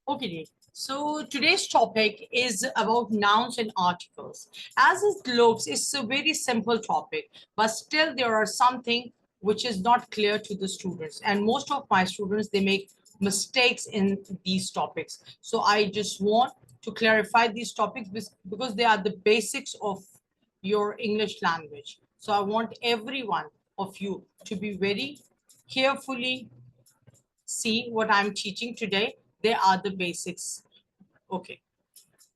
Okay, so today's topic is about nouns and articles. As it looks, it's a very simple topic, but still there are something which is not clear to the students. And most of my students, they make mistakes in these topics. So I just want to clarify these topics because they are the basics of your English language. So I want every one of you to be very carefully see what I'm teaching today. They are the basics. Okay.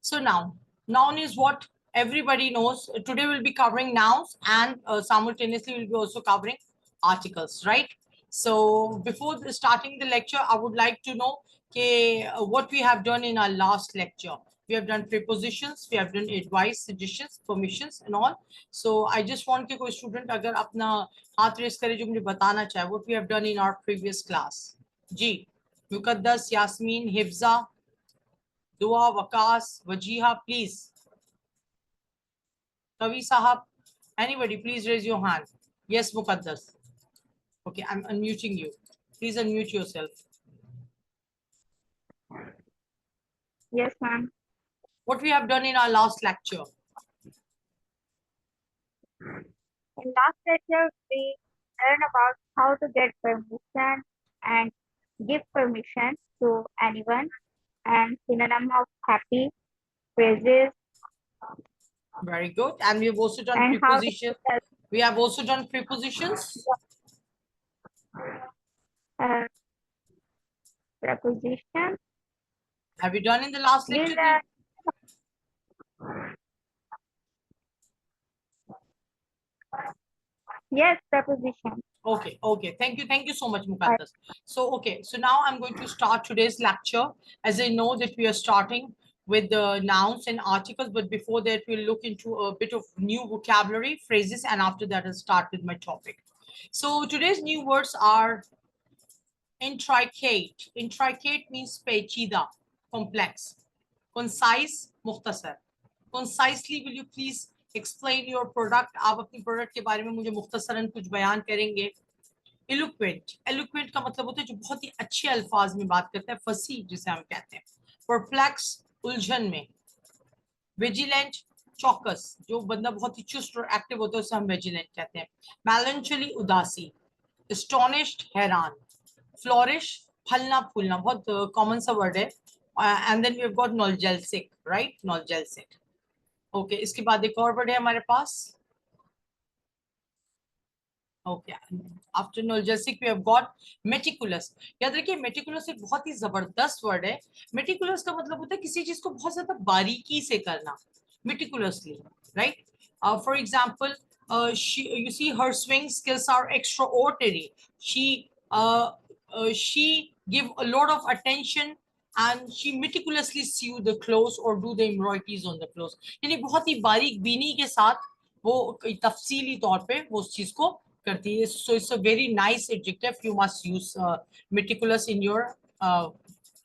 So now, noun is what everybody knows. Today we'll be covering nouns and simultaneously we'll be also covering articles, right? So before starting the lecture, I would like to know what we have done in our last lecture. We have done prepositions, we have done advice, suggestions, permissions and all. So I just want कि कोई student अगर अपना हाथ race करे जो मुझे बताना चाहे what we have done in our previous class. Ji, मुकद्दस, Yasmin, Hifza, Dua, Wakas, Wajiha, please. Kavi Sahab, anybody, please raise your hand. Yes, Muqaddas. Okay, I'm unmuting you. Please unmute yourself. Yes, ma'am. What we have done in our last lecture. In last lecture, we learned about how to get permission and give permission to anyone and synonym of happy, phrases, Very good. And we have also done and how to prepositions. We have also done prepositions. preposition. Have you done in the last lecture? Yes, preposition. Okay, okay. Thank you so much, Muqaddas. So, okay, so now I'm going to start today's lecture. As I know that we are starting with the nouns and articles, but before that, we'll look into a bit of new vocabulary, phrases, and after that, I'll start with my topic. So today's new words are intricate. Intricate means pechida, complex. Concise, mukhtasar. Concisely, will you please explain your product? आप अपनी product के बारे में मुझे मुख्तसरन कुछ बयान करेंगे. Eloquent. Eloquent का मतलब होता है जो बहुत ही अच्छे अल्फाज में बात करता है, फसी जिसे हम कहते हैं. Perplex, उलझन में. Vigilant, चौकस, जो बंदा बहुत ही चुस्त और एक्टिव होता है उसे हम विजिलेंट कहते हैं. Melancholy, उदासी. Astonished, हैरान. Flourish, फलना फूलना, बहुत कॉमन सा वर्ड है. And then we've got nostalgic, right? Nostalgic. Okay, इसके बाद एक और वर्ड है हमारे पास. Okay, after nostalgic we have got meticulous. याद रखिए meticulous एक बहुत ही जबरदस्त वर्ड है. Meticulous का मतलब होता है किसी चीज को बहुत ज्यादा बारीकी से करना. Meticulously, right? For example, you see her swing skills are extraordinary. She give a lot of attention and she meticulously sew the clothes or do the embroideries on the clothes. यानी बहुत ही बारीक बीनी के साथ वो तफसीली तौर पे वो उस चीज को करती है. So it's a very nice adjective. You must use meticulous in your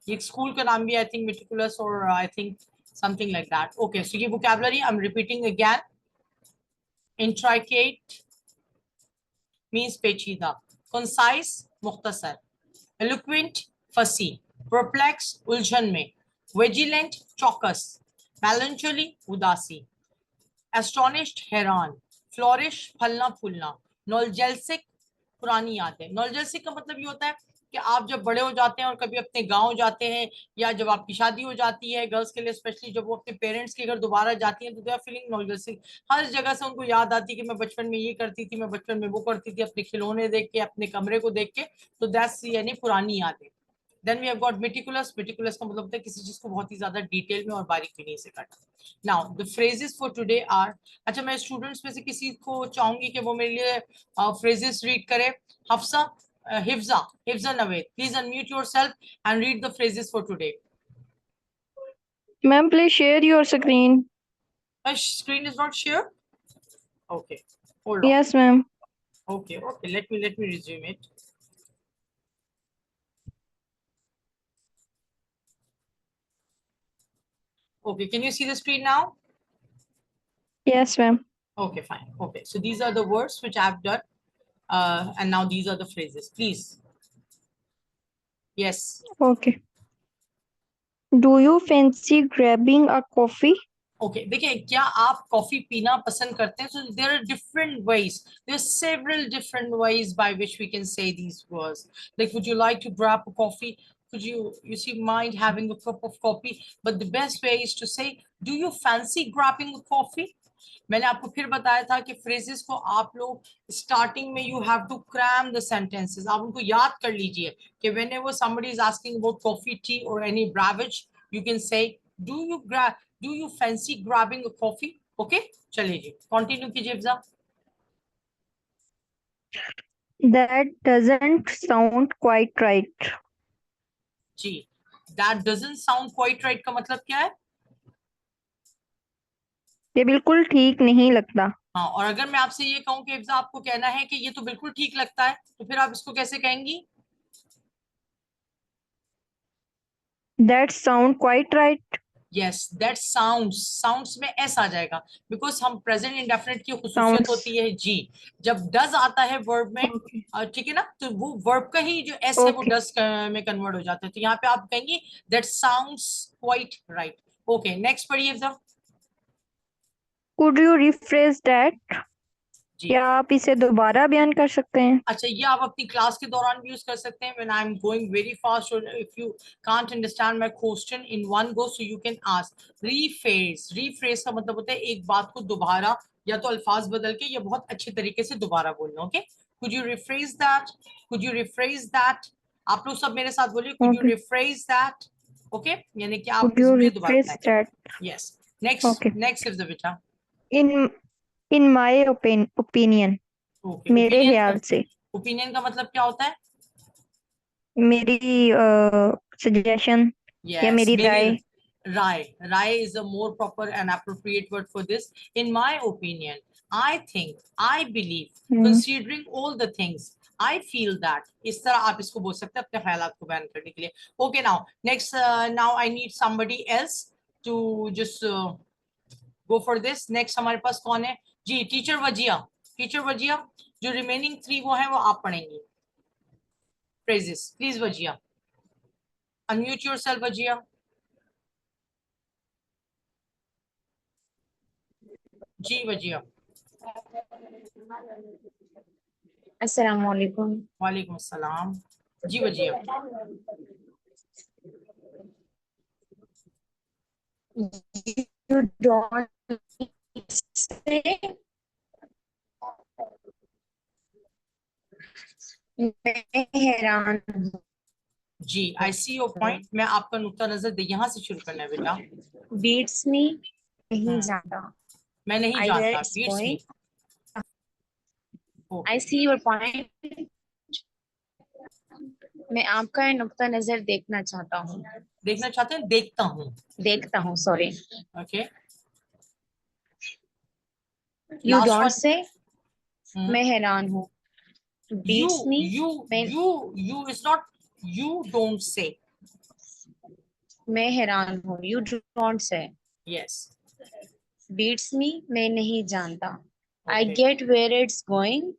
एक स्कूल का नाम भी I think meticulous or I think something like that. Okay, so ये vocabulary I'm repeating again. Intricate means पेचीदा. Concise, मुख्तसर. Eloquent, फसी. Perplex, उलझन में. Vigilant, चौकस. Melancholy, उदासी. Astonished, हैरान. Flourish, फलना फूलना. Nostalgic, पुरानी यादें. Nostalgic का मतलब ये होता है कि आप जब बड़े हो जाते हैं और कभी अपने गांव जाते हैं या जब आपकी शादी हो जाती है, गर्ल्स के लिए स्पेशली जब वो अपने पेरेंट्स के घर दोबारा जाती हैं तो दे आर फीलिंग नॉस्टैल्जिक. हर जगह से उनको याद आती है कि मैं बचपन में ये करती थी, मैं बचपन में वो करती थी, अपने खिलौने देख के, अपने कमरे को देख के. तो दैट्स यानी पुरानी यादें. Then we have got meticulous. Meticulous का मतलब होता है किसी चीज को बहुत ही ज्यादा डिटेल में और बारीकी से करना. Now the phrases for today are. अच्छा, मैं स्टूडेंट्स में से किसी को चाहूंगी कि वो मेरे लिए phrases read करे. Hafsa, Hifza Naved, please unmute yourself and read the phrases for today. Ma'am, please share your screen. My screen is not shared. Okay, hold on. Yes, ma'am. Okay, let me resume it. Okay, can you see the screen now? Yes, ma'am. Okay, fine. Okay, so these are the words which I have done. And now these are the phrases, please. Yes. Okay. Do you fancy grabbing a coffee? Okay देखिए, क्या आप coffee पीना पसंद करते हैं? So there are different ways, there are several different ways by which we can say these words, like would you like to grab a coffee, could you see mind having a cup of coffee, but the best way is to say do you fancy grabbing a coffee. मैंने आपको फिर बताया था कि phrases को आप लोग starting में you have to cram the sentences, आप उनको याद कर लीजिए कि whenever somebody is asking about coffee, tea or any beverage, you can say do you fancy grabbing a coffee. Okay, चलिए जी कंटिन्यू कीजिए इब्जा. That doesn't sound quite right. Ji, that doesn't sound quite right का मतलब क्या है? ये बिल्कुल ठीक नहीं लगता. हाँ, और अगर मैं आपसे ये कहूं कि इब्जा आपको कहना है कि ये तो बिल्कुल ठीक लगता है, तो फिर आप इसको कैसे कहेंगी? That sound quite right. Yes, that sounds में एस आ जाएगा, बिकॉज हम प्रेजेंट इंडेफिनिट की खुसूसियत Sounds. होती है जी, जब डज आता है वर्ब में, Okay. ठीक है ना, तो वो वर्ब का ही जो एस है वो Okay. डज में कन्वर्ट हो जाता है, तो यहाँ पे आप कहेंगे that sounds quite right. Okay, next पढ़िए इब्जा. Could you rephrase that? जी, क्या आप इसे दोबारा बयान कर सकते हैं? अच्छा, ये आप अपनी क्लास के दौरान भी यूज कर सकते हैं when I'm going very fast or if you can't understand my question in one go, so you can ask. rephrase का मतलब होता है एक बात को दोबारा या तो अल्फाज बदल के या बहुत अच्छे तरीके से दोबारा बोलना. Okay, could you rephrase that, could you rephrase that. आप लोग सब मेरे साथ बोलिए could you Okay. rephrase that. Okay, यानी कि आप Could you मुझे दोबारा rephrase बताएं. that? Yes, next Okay. Next is the बेटा. In in my opinion, okay, मेरे ख्याल से, ओपिनियन का मतलब क्या होता है? मेरी सजेशन या Yes, मेरी राय. Rai is a more proper and appropriate word for this. In my opinion, I think, I believe, considering all the things, I feel that. इस तरह आप इसको बोल सकते हैं अपने ख्यालात को बयान करने के लिए. Okay, now I need somebody else to just go for this. Next हमारे पास कौन है? जी, टीचर वजिया. जो remaining 3 वो हैं वो आप पढ़ेंगी. Phrases, please Wajiha. Unmute yourself Wajiha. जी वजिया. अस्सलाम वालेकुम. वालेकुम अस्सलाम. जी वजिया. You don't say. मैं हैरान हूँ. जी, आई सी योर पॉइंट. मैं आपका नुक्ता नजर यहाँ से शुरू करना है बेटा. Beats me. नहीं जानता. मैं नहीं I जानता. hear its beats me. point. I see your point. मैं आपका नुक्ता नजर देखना चाहता हूँ. देखना चाहते हैं? देखता हूँ. Sorry. Okay. You Last don't one. say. मैं हैरान हूँ. Beats me. You is not you don't say. मैं हैरान हूँ. You don't say. Yes. Beats me. मैं नहीं जानता. I Okay. get where it's going.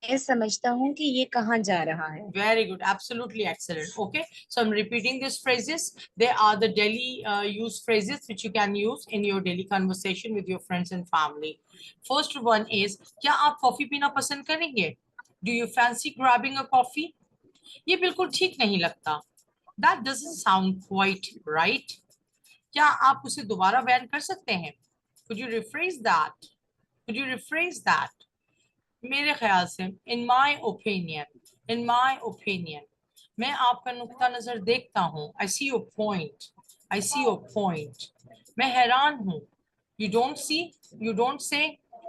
मैं समझता हूँ कि ये कहाँ जा रहा है. Very good, absolutely excellent. Okay, so I'm repeating these phrases. They are the daily use phrases which you can use in your daily conversation with your friends and family. First one is, क्या आप coffee पीना पसंद करेंगे? Do you fancy grabbing a coffee? ये बिल्कुल ठीक नहीं लगता. That doesn't sound quite right. क्या आप उसे दोबारा बयान कर सकते हैं? Could you rephrase that? Could you rephrase that? मेरे ख्याल से, in my opinion, मैं आपका नुक्ता नजर देखता हूँ. I see your point. मैं हैरान हूँ. You don't say.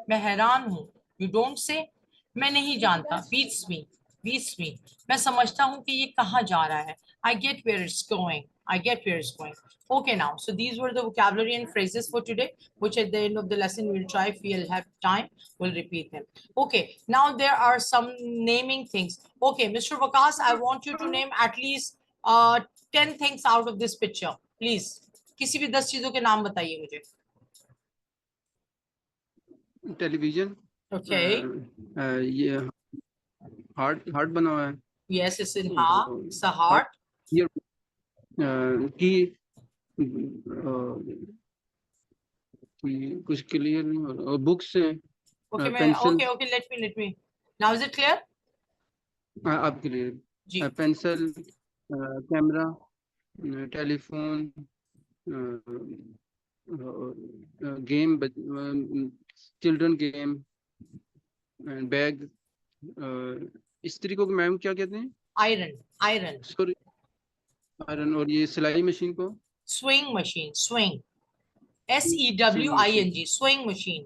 मैं हैरान हूँ. You don't say. मैं नहीं जानता. Beats me. मैं समझता हूँ कि ये कहाँ जा रहा है. I get where it's going. Okay, now, so these were the vocabulary and phrases for today, which at the end of the lesson we'll try, if we'll have time, we'll repeat them. Okay, now there are some naming things. Okay, Mr. Vakas, I want you to name at least 10 things out of this picture, please. किसी भी 10 चीजों के नाम बताइए मुझे. Television. Okay. ये heart बना हुआ है. Yes, it's in heart. It's a heart. ये की कुछ क्लियर नहीं हो रहा, बुक्स से Okay, pencil okay, let me. Now is it clear? आपके लिए जी. Pencil, camera, telephone, game, children game, bag, स्त्री को मैम क्या कहते हैं? Iron. Sorry, iron. और ये सिलाई मशीन को Swing machine, swing. Swing machine, SEWING, swing machine.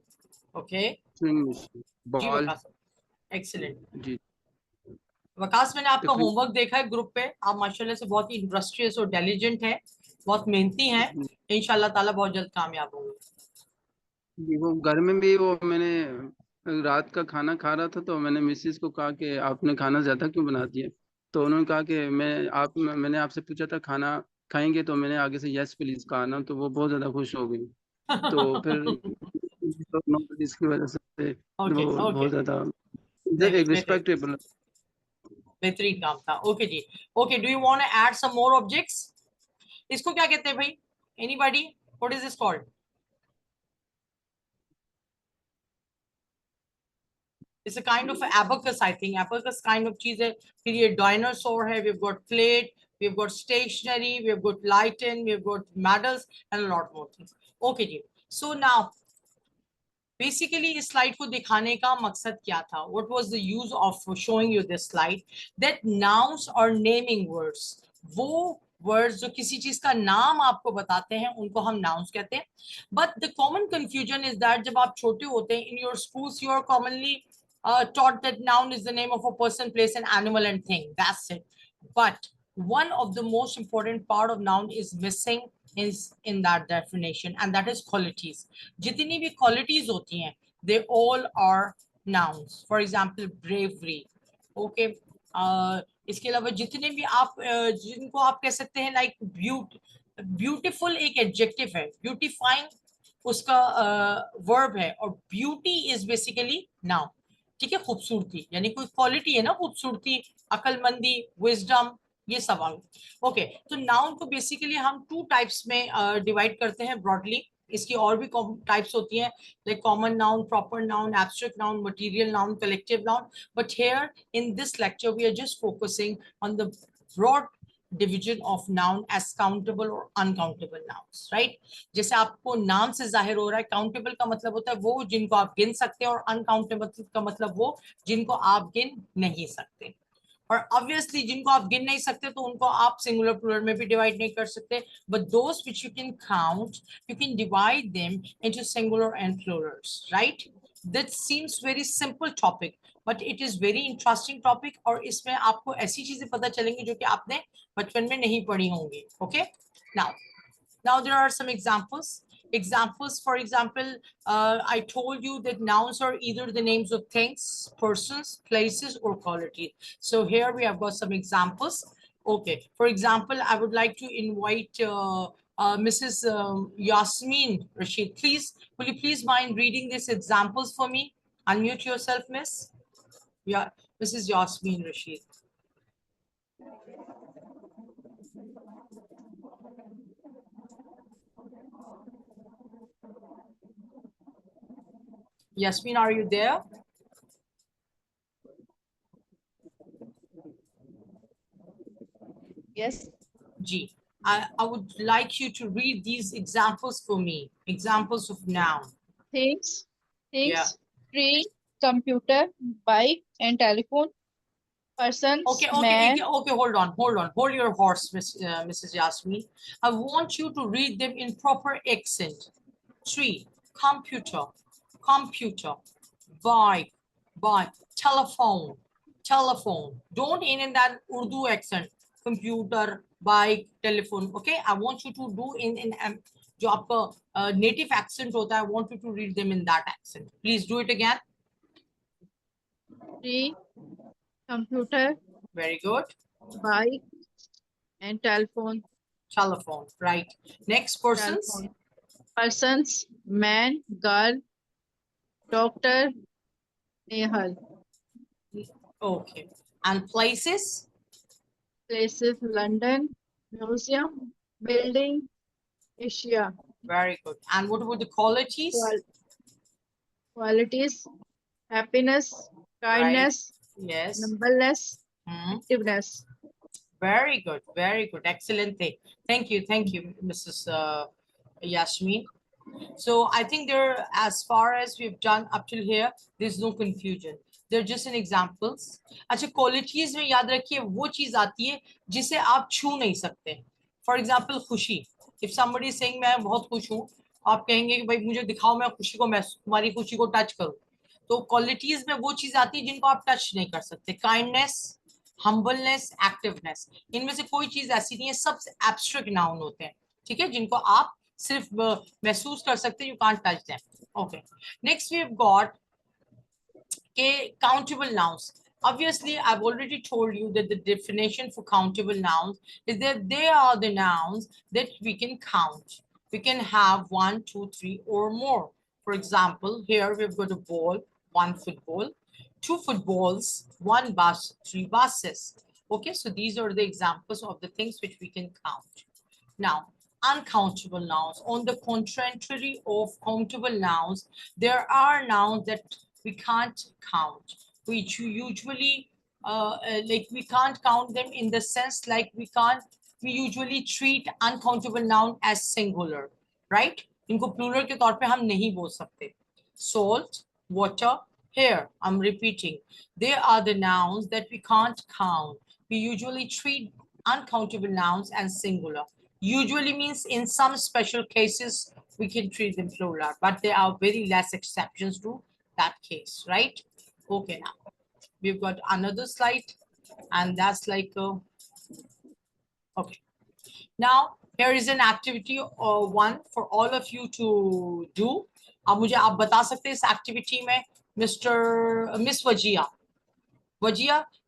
Okay. Swing machine, जी बॉल। वकास, एक्सीलेंट. जी वकास, मैंने आपका तकरीबन होमवर्क देखा है ग्रुप पे. आप माशाल्लाह से बहुत ही इंडस्ट्रियस और इंटेलिजेंट हैं, बहुत मेहनती हैं. इंशाल्लाह ताला बहुत जल्द कामयाब होंगे. वो घर में भी वो मैंने रात का खाना खा रहा था तो मैंने मिसेस को कहा कि आपने खाना ज्यादा क्यों बनाती है, तो उन्होंने कहा कि मैंने आपसे पूछा था खाना खाएंगे, तो मैंने आगे से यस प्लीज कहा ना, तो वो बहुत ज्यादा खुश हो गई। तो फिर इसकी वजह से ओके वो ओके, बहुत ज्यादा नहीं एक बेहतरीन, रिस्पेक्टेबल। बेहतरीन काम था. ओके जी. Okay, do you want to add some more objects? इसको क्या कहते हैं भाई? Anybody? What is this called? It's a kind of abacus, I think. Abacus kind of cheese है. फिर ये dinosaur है. We've got plate. We've got stationery. We've got lighten. We've got medals and a lot more things. Okay ji. So now, basically इस slide को दिखाने का मकसद क्या था? What was the use of showing you this slide? That nouns or naming words, वो words जो किसी चीज का नाम आपको बताते हैं उनको हम nouns कहते हैं. But the common confusion is that जब आप छोटे होते हैं, in your schools you are commonly taught that noun is the name of a person, place, an animal, and thing. That's it. But one of the most important part of noun is missing is in that definition, and that is qualities. जितनी भी qualities होती हैं, they all are nouns. For example, bravery. Okay. इसके अलावा जितने भी आप जिनको आप कह सकते हैं like beautiful एक adjective है, beautifying उसका verb है, और beauty is basically noun. ठीक है, खूबसूरती यानी कोई क्वालिटी है ना, खूबसूरती, अकलमंदी, विजडम, ये सवाल. ओके, तो नाउन को बेसिकली हम टू टाइप्स में डिवाइड करते हैं ब्रॉडली. इसकी और भी टाइप्स होती हैं, like common noun, proper noun, abstract noun, material noun, collective noun. But here in this lecture we are just focusing on the broad division of noun as countable or uncountable nouns, right? जैसे आपको नाम से जाहिर हो रहा है, countable का मतलब होता है वो जिनको आप गिन सकते हैं, और अनकाउंटेबल का मतलब वो जिनको आप गिन नहीं सकते. और ऑब्वियसली जिनको आप गिन नहीं सकते तो उनको आप सिंगुलर प्लूरल में भी डिवाइड नहीं कर सकते. But those which you can count, you can divide them into singular and Plurals, right? That seems very simple topic, but it is very interesting topic. और इसमें आपको ऐसी चीजें पता चलेंगी जो कि आपने बचपन में नहीं पढ़ी होंगी. Okay, now there are some examples. For example, I told you that nouns are either the names of things, persons, places, or qualities. So here we have got some examples. Okay, for example, I would like to invite Mrs. Yasmin Rashid. Please, will you please mind reading these examples for me? Unmute yourself, Miss. Yeah, Mrs. Yasmin Rashid. Yasmin, are you there? Yes. G. I would like you to read these examples for me. Examples of noun. Things, Yeah. tree, computer, bike, and telephone. Persons, Okay, man, hold on. Hold your horse, Mrs. Yasmin. I want you to read them in proper accent. Tree, computer, bike, telephone. Don't in that Urdu accent. Computer, bike, telephone. Okay, I want you to do in जो आपका native accent होता है, I want you to read them in that accent. Please do it again. tree, computer, Very good. bike, and telephone. Telephone, right. Next, persons. Telephone. Persons, man, girl, doctor, Nehal. Okay. And places. places, London, museum, building, Asia. Very good. And what about the qualities? Qualities, happiness, Right. kindness, Yes. numberness, Hmm. activeness. Very good. Very good. Excellent thing. Thank you. Thank you, Mrs. Yasmin. So I think there, as far as we've done up till here, there's no confusion. They're just an examples. अच्छा, qualities में याद रखिए वो चीज आती है जिसे आप छू नहीं सकते. For example, खुशी. If somebody is saying मैं बहुत खुश हूँ, आप कहेंगे कि भाई मुझे दिखाओ मैं खुशी को, मैं तुम्हारी खुशी को टच करूँ. तो क्वालिटीज में वो चीज आती है जिनको आप टच नहीं कर सकते. काइंडनेस, हम्बलनेस, एक्टिवनेस, इनमें से कोई चीज ऐसी नहीं है. सब एब्स्ट्रैक्ट नाउन होते हैं, ठीक है, जिनको आप सिर्फ महसूस कर सकते. You can't touch them. Okay, next we have got countable nouns. Obviously, I've already told you that the definition for countable nouns is that they are the nouns that we can count. We can have 1, 2, 3 or more. For example, here we've got a ball, 1 football, 2 footballs, 1 bus, 3 buses. Okay, so these are the examples of the things which we can count. Now, uncountable nouns. On the contrary of countable nouns, there are nouns that we can't count. We usually like we can't count them in the sense like we usually treat uncountable noun as singular, right? इनको plural के तौर पे हम नहीं बोल सकते. Salt, water, hair. I'm repeating. They are the nouns that we can't count. We usually treat uncountable nouns as singular. Usually means in some special cases we can treat them plural, but there are very less exceptions to that case, right? Okay, now we've got another slide, and that's like okay. Now here is an activity one for all of you to do. अब मुझे आप बता सकते हैं इस activity में miss Wajiha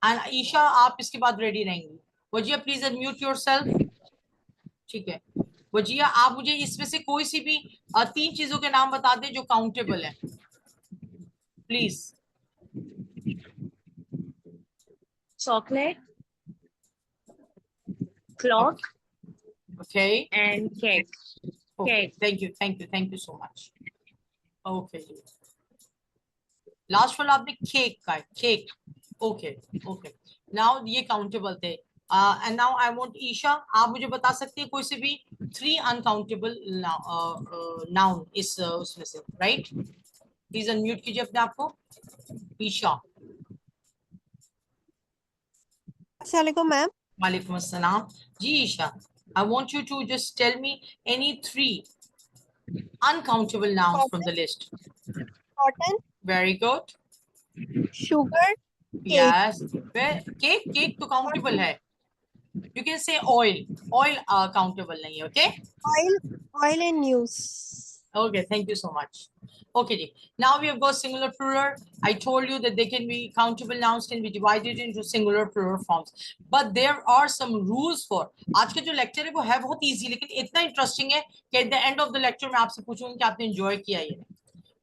and Isha, आप इसके बाद रेडी रहेंगी. Wajiha please unmute yourself. ठीक है वजिया, आप मुझे इसमें से कोई सी भी 3 चीजों के नाम बता दें जो काउंटेबल है, please. Chocolate, clock, Okay. and cake. Okay. Thank you so much. Okay. Last one आपने केक का है, केक. Okay. Now ये काउंटेबल थे. And now I want Isha, आप मुझे बता सकती हैं कोई से भी 3 uncountable noun इस उसमें से, right? Please unmute कीजिए अपने आप को. ईशा. Assalamualaikum, ma'am. वालेकुम अस्सलाम. जी Isha, I want you to just tell me any 3 uncountable nouns from the list. Cotton, Very good. sugar, Yes. Cake तो countable है. You can say oil. Oil countable नहीं है. Okay. oil and news. Okay. Thank you so much. Okay. जी. Now we have got singular plural. I told you that they can be countable nouns can be divided into singular plural forms. But there are some rules for. आज का जो lecture है वो है बहुत easy, लेकिन इतना interesting है कि at the end of the lecture मैं आपसे पूछूंगी कि आपने enjoy किया ये.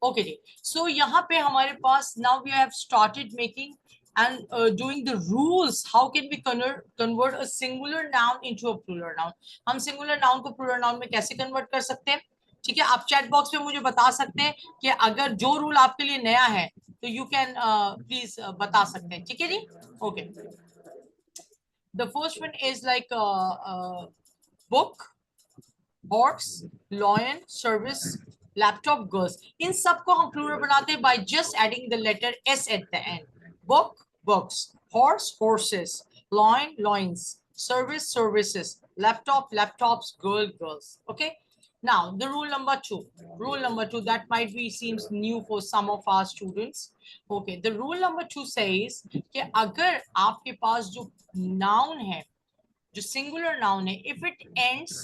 Okay जी. So यहाँ पे हमारे पास now we have started making and doing the rules. How can we convert a singular noun into a plural noun? हम singular noun को plural noun में कैसे convert कर सकते हैं? ठीक है, आप चैट बॉक्स में मुझे बता सकते हैं कि अगर जो रूल आपके लिए नया है तो यू कैन प्लीज बता सकते हैं. ठीक है जी. Okay, the first one is like book, horse, lion, service, laptop, girls. इन सबको हम प्लूरल बनाते हैं by just adding the letter S at the end. Book, books, horse, horses, lion, lions, service, services, laptop, laptops, girl, girls. Okay. Now the rule number 2. Rule number 2 that might be seems new for some of our students. Okay. The rule number 2 says कि अगर आपके पास जो noun है, जो singular noun है, if it ends,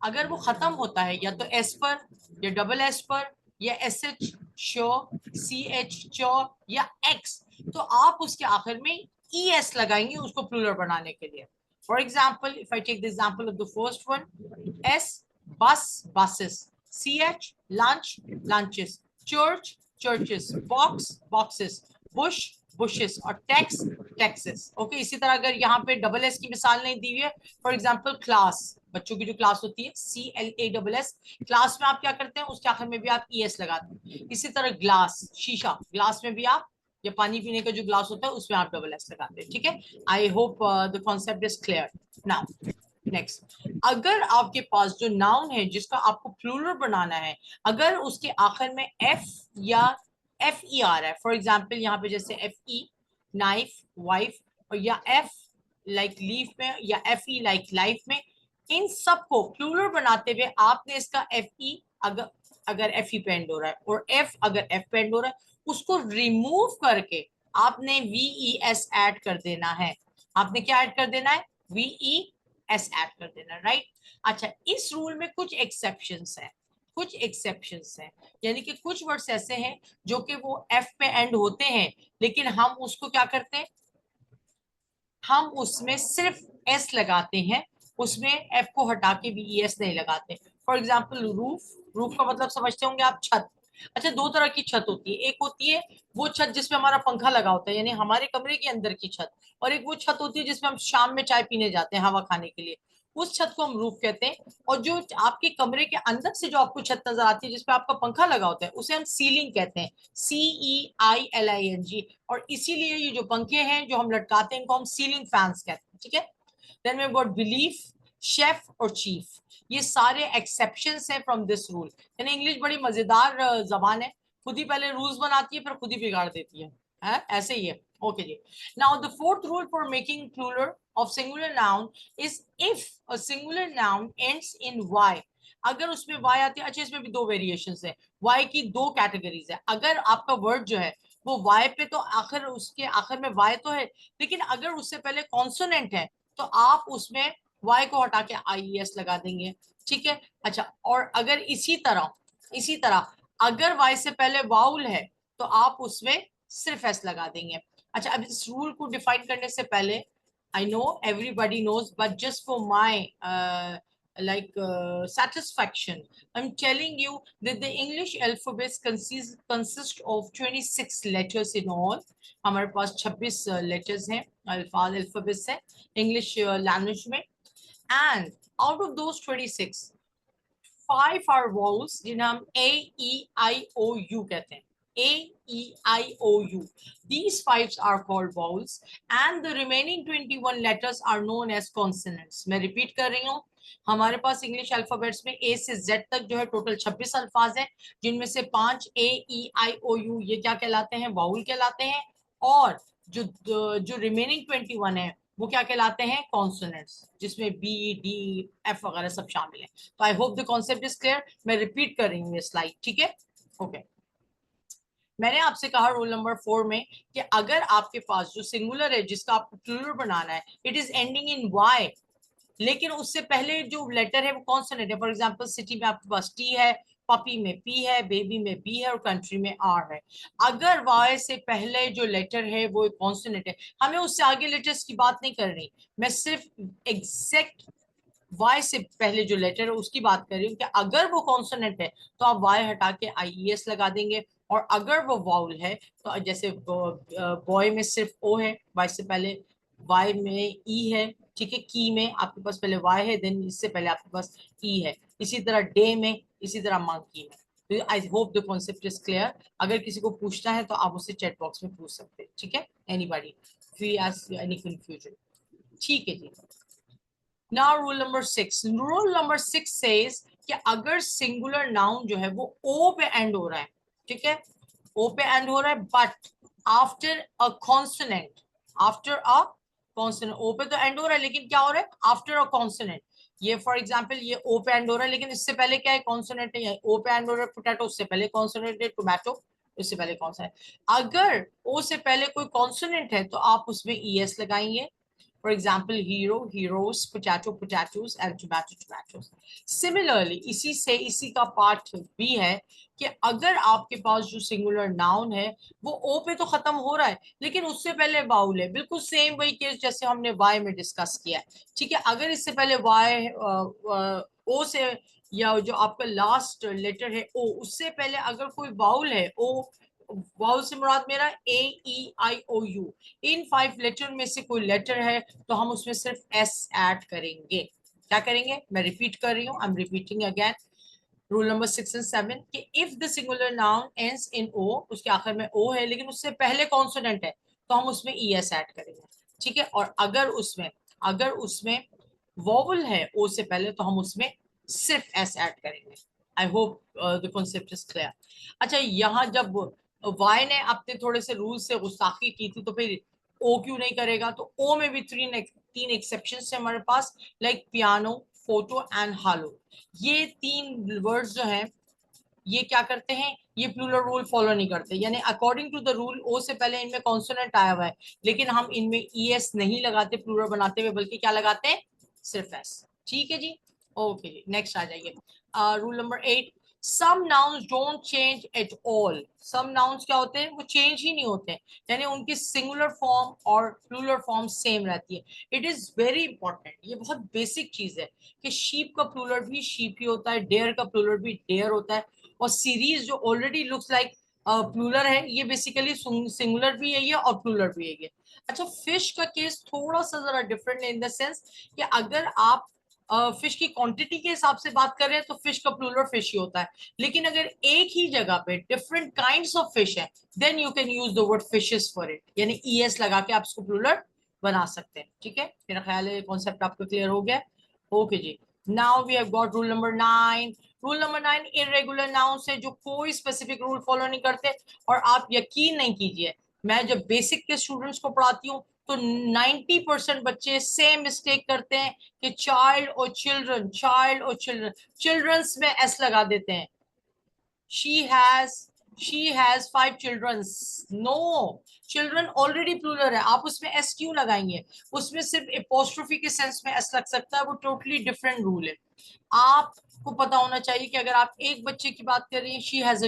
अगर वो खत्म होता है या तो s पर या double s पर या sh, sure, ch, sure या x, तो आप उसके आखिर में es लगाएंगे उसको plural बनाने के लिए. For example, if I take the example of the first one, S, bus, buses, CH, lunch, lunches, church, churches, box, boxes, bush, bushes और टेक्स टेक्सेस। ओके, इसी तरह अगर यहाँ पे डबल एस की मिसाल नहीं दी हुई है, फॉर एग्जांपल क्लास, बच्चों की जो क्लास होती है CLASS, क्लास में आप क्या करते हैं, उसके आखिर में भी आप ES लगाते हैं। इसी तरह ग्लास, शीशा, ग्लास में भी आप, या पानी पीने का जो ग्लास होता है उसमें आप डबल एस लगाते हैं। ठीक है, I hope the concept is clear now. Next, अगर आपके पास जो नाउन है जिसका आपको प्लूरल बनाना है, अगर उसके आखिर में F या FE आ रहा है, फॉर एग्जाम्पल यहाँ पे जैसे FE नाइफ वाइफ, और या F लाइक लीफ में, या FE लाइक लाइफ में, इन सबको प्लूरल बनाते हुए आपने इसका FE अगर FE पे एंड हो रहा है और F अगर F पे एंड हो रहा है, उसको रिमूव करके आपने VES ऐड कर देना है। आपने क्या ऐड कर देना है? VES ऐड कर देना, राइट। अच्छा, इस रूल में कुछ एक्सेप्शंस हैं, कुछ एक्सेप्शंस हैं, यानी कि कुछ वर्ड्स ऐसे हैं जो कि वो F पे एंड होते हैं, लेकिन हम उसको क्या करते हैं, हम उसमें सिर्फ S लगाते हैं, उसमें F को हटा के VES नहीं लगाते। फॉर एग्जाम्पल रूफ, रूफ का मतलब समझते होंगे आप, छत। अच्छा, दो तरह की छत होती है, एक होती है वो छत जिसमें हमारा पंखा लगा होता है, यानी हमारे कमरे के अंदर की छत, और एक वो छत होती है जिसमें हम शाम में चाय पीने जाते हैं हवा खाने के लिए, उस छत को हम रूफ कहते हैं। और जो आपके कमरे के अंदर से जो आपको छत नजर आती है जिसपे आपका पंखा लगा होता है, उसे हम सीलिंग कहते हैं, CEILING। और इसीलिए ये जो पंखे हैं जो हम लटकाते हैं इनको हम सीलिंग फैंस कहते हैं। ठीक है, then we got belief, chef और चीफ, ये सारे एक्सेप्शंस हैं फ्रॉम दिस रूल। यानी इंग्लिश बड़ी मजेदार जबान है, खुद ही पहले रूल्स बनाती है फिर खुद ही बिगाड़ देती है? ऐसे ही है। ओके जी, now the fourth rule for making plural of singular noun is if a singular noun ends in y, अगर उसमें y आती है। अच्छा, इसमें भी दो वेरिएशंस है, y की दो कैटेगरीज है। अगर आपका वर्ड जो है वो y पे, तो आखिर उसके आखिर में y तो है, लेकिन अगर उससे पहले कॉन्सोनेंट है तो आप उसमें y को हटा के IES लगा देंगे। ठीक है, अच्छा, और अगर इसी तरह अगर y से पहले वाउल है तो आप उसमें सिर्फ s लगा देंगे। अच्छा, अब इस रूल को डिफाइन करने से पहले, I know everybody knows, but just for my satisfaction, I'm telling you that the English alphabet consist of 26 letters in all. हमारे पास 26 letters हैं, अल्फाज अल्फाबेट्स हैं इंग्लिश लैंग्वेज में, and out of those 26, 5 are vowels जिन्हें हम AEIOU कहते हैं, AEIOU. These 5 are called vowels and the remaining 21 letters are known as consonants. मैं रिपीट कर रही हूँ, हमारे पास इंग्लिश अल्फाबेट्स में A से Z तक जो है टोटल 26 अल्फाज हैं, जिनमें से 5 AEIOU ये क्या कहलाते हैं? वाउल कहलाते हैं। और जो रिमेनिंग 21 है वो क्या कहलाते हैं? कॉन्सोनेंट्स, जिसमें B, D, F वगैरह सब शामिल है। तो I hope the concept is clear. मैं रिपीट कर रही हूँ ये स्लाइड, ठीक है? ओके, मैंने आपसे कहा रोल नंबर 4 में कि अगर आपके पास जो सिंगुलर है जिसका आपको प्लूरल बनाना है, it is ending in Y, लेकिन उससे पहले जो लेटर है वो कॉन्सोनेंट है। फॉर एग्जांपल सिटी में आपके पास T है, पपी में P है, बेबी में B है और कंट्री में R है। अगर Y से पहले जो लेटर है वो एक कॉन्सोनेंट है, हमें उससे आगे लेटर्स की बात नहीं करनी, मैं सिर्फ एग्जैक्ट Y से पहले जो लेटर है उसकी बात कर रही हूँ कि अगर वो कॉन्सोनेंट है तो आप Y हटा के IES लगा देंगे, और अगर वो वाउल है तो जैसे बॉय में सिर्फ O है Y से पहले, Y में E है, ठीक है, की में आपके पास पहले Y है, देन इससे पहले आपके पास E है, इसी तरह डे में, इसी तरह मंकी में। तो I hope the concept is clear. अगर किसी को पूछना है तो आप उससे चैट बॉक्स में पूछ सकते हैं, ठीक है? Anybody if you has any confusion, ठीक है जी। Now rule number 6. Rule number 6 says कि अगर सिंगुलर नाउन जो है वो O पे एंड हो रहा है, ठीक है, O पे एंड हो रहा है, but after a consonant, after a consonant, O पे तो एंड हो रहा है लेकिन क्या हो रहा है? After a consonant. ये फॉर एग्जांपल ये O पे एंड हो रहा है लेकिन इससे पहले क्या है? कॉन्सोनेंट है। O पे एंड हो रहा है पोटैटो, उससे पहले कॉन्सोनेंट है टोमेटो, उससे पहले कौन सा है? अगर O से पहले कोई कॉन्सोनेंट है तो आप उसमें ES लगाएंगे। For example, hero, heroes, potato, potatoes, and tomato, tomatoes. Similarly, इसी का पार्ट भी है कि अगर आपके पास जो सिंगुलर नाउन है वो O पे तो खत्म हो रहा है लेकिन उससे पहले वाउल है, बिल्कुल सेम वही केस जैसे हमने Y में डिस्कस किया है, ठीक है? अगर इससे पहले O से, या जो आपका लास्ट लेटर है O, उससे पहले अगर कोई वाउल है, O वाउ से मुराद मेरा AEIOU, इन 5 लेटर में से कोई लेटर है तो हम उसमें सिर्फ S ऐड करेंगे। क्या करेंगे, मैं रिपीट कर रही हूँ, I am repeating again. Rule number 6 and 7 कि if the singular noun ends in O, उसके आखिर में O है लेकिन उससे पहले कॉन्सोनेंट है तो हम उसमें ES ऐड करेंगे, ठीक है। और अगर उसमें वोवल है O से पहले तो हम उसमें सिर्फ S ऐड करेंगे। I hope the concept is clear. अच्छा, यहाँ जब Y ने अपने थोड़े से रूल से गुस्ताखी की थी तो फिर O क्यों नहीं करेगा, तो O में भी तीन एक्सेप्शन है हमारे पास, लाइक पियानो, फोटो एंड हालो। ये 3 वर्ड्स जो हैं ये क्या करते हैं, ये प्लूरल रूल फॉलो नहीं करते, यानी अकॉर्डिंग टू द रूल ओ से पहले इनमें कॉन्सोनेंट आया हुआ है लेकिन हम इनमें ES नहीं लगाते प्लूरल बनाते हुए, बल्कि क्या लगाते हैं, सिर्फ S। ठीक है जी, ओके जी, नेक्स्ट आ जाइए। Rule number 8, some nouns don't change at all. Some nouns क्या होते हैं, वो चेंज ही नहीं होते हैं, यानी उनकी सिंगुलर फॉर्म और प्लूरल फॉर्म सेम रहती है। इट इज वेरी इंपॉर्टेंट, ये बहुत बेसिक चीज है कि शीप का प्लूरल भी शीप ही होता है, डेयर का प्लूरल भी डेयर होता है, और सीरीज जो ऑलरेडी लुक्स लाइक प्लूरल है ये बेसिकली सिंगुलर भी है ये और प्लूरल भी है ये। अच्छा, फिश का केस थोड़ा सा जरा डिफरेंट है इन द सेंस कि अगर आप फिश की क्वांटिटी के हिसाब से बात कर रहे हैं तो फिश का प्लूरल फिश ही होता है, लेकिन अगर एक ही जगह पे डिफरेंट काइंड्स ऑफ फिश है then you can use the word fishes for it, यानी ES लगा के आप इसको प्लूरल बना सकते हैं। ठीक है, मेरा ख्याल है कॉन्सेप्ट आपको क्लियर हो गया। ओके जी, now we have got rule number 9। Rule number 9, irregular noun से जो कोई स्पेसिफिक रूल फॉलो नहीं करते, और आप यकीन नहीं कीजिए, मैं जब बेसिक के स्टूडेंट्स को पढ़ाती हूँ तो 90% बच्चे सेम मिस्टेक करते हैं कि चाइल्ड और चिल्ड्रन, चाइल्ड और चिल्ड्रन, चिल्ड्रंस में S लगा देते हैं। she has 5 children। no, children already plural है, आप उसमें S क्यों लगाएंगे, उसमें सिर्फ एपोस्ट्रोफी के सेंस में S लग सकता है, वो टोटली डिफरेंट रूल है। आपको पता होना चाहिए कि अगर आप एक बच्चे की बात कर रही हैं, she has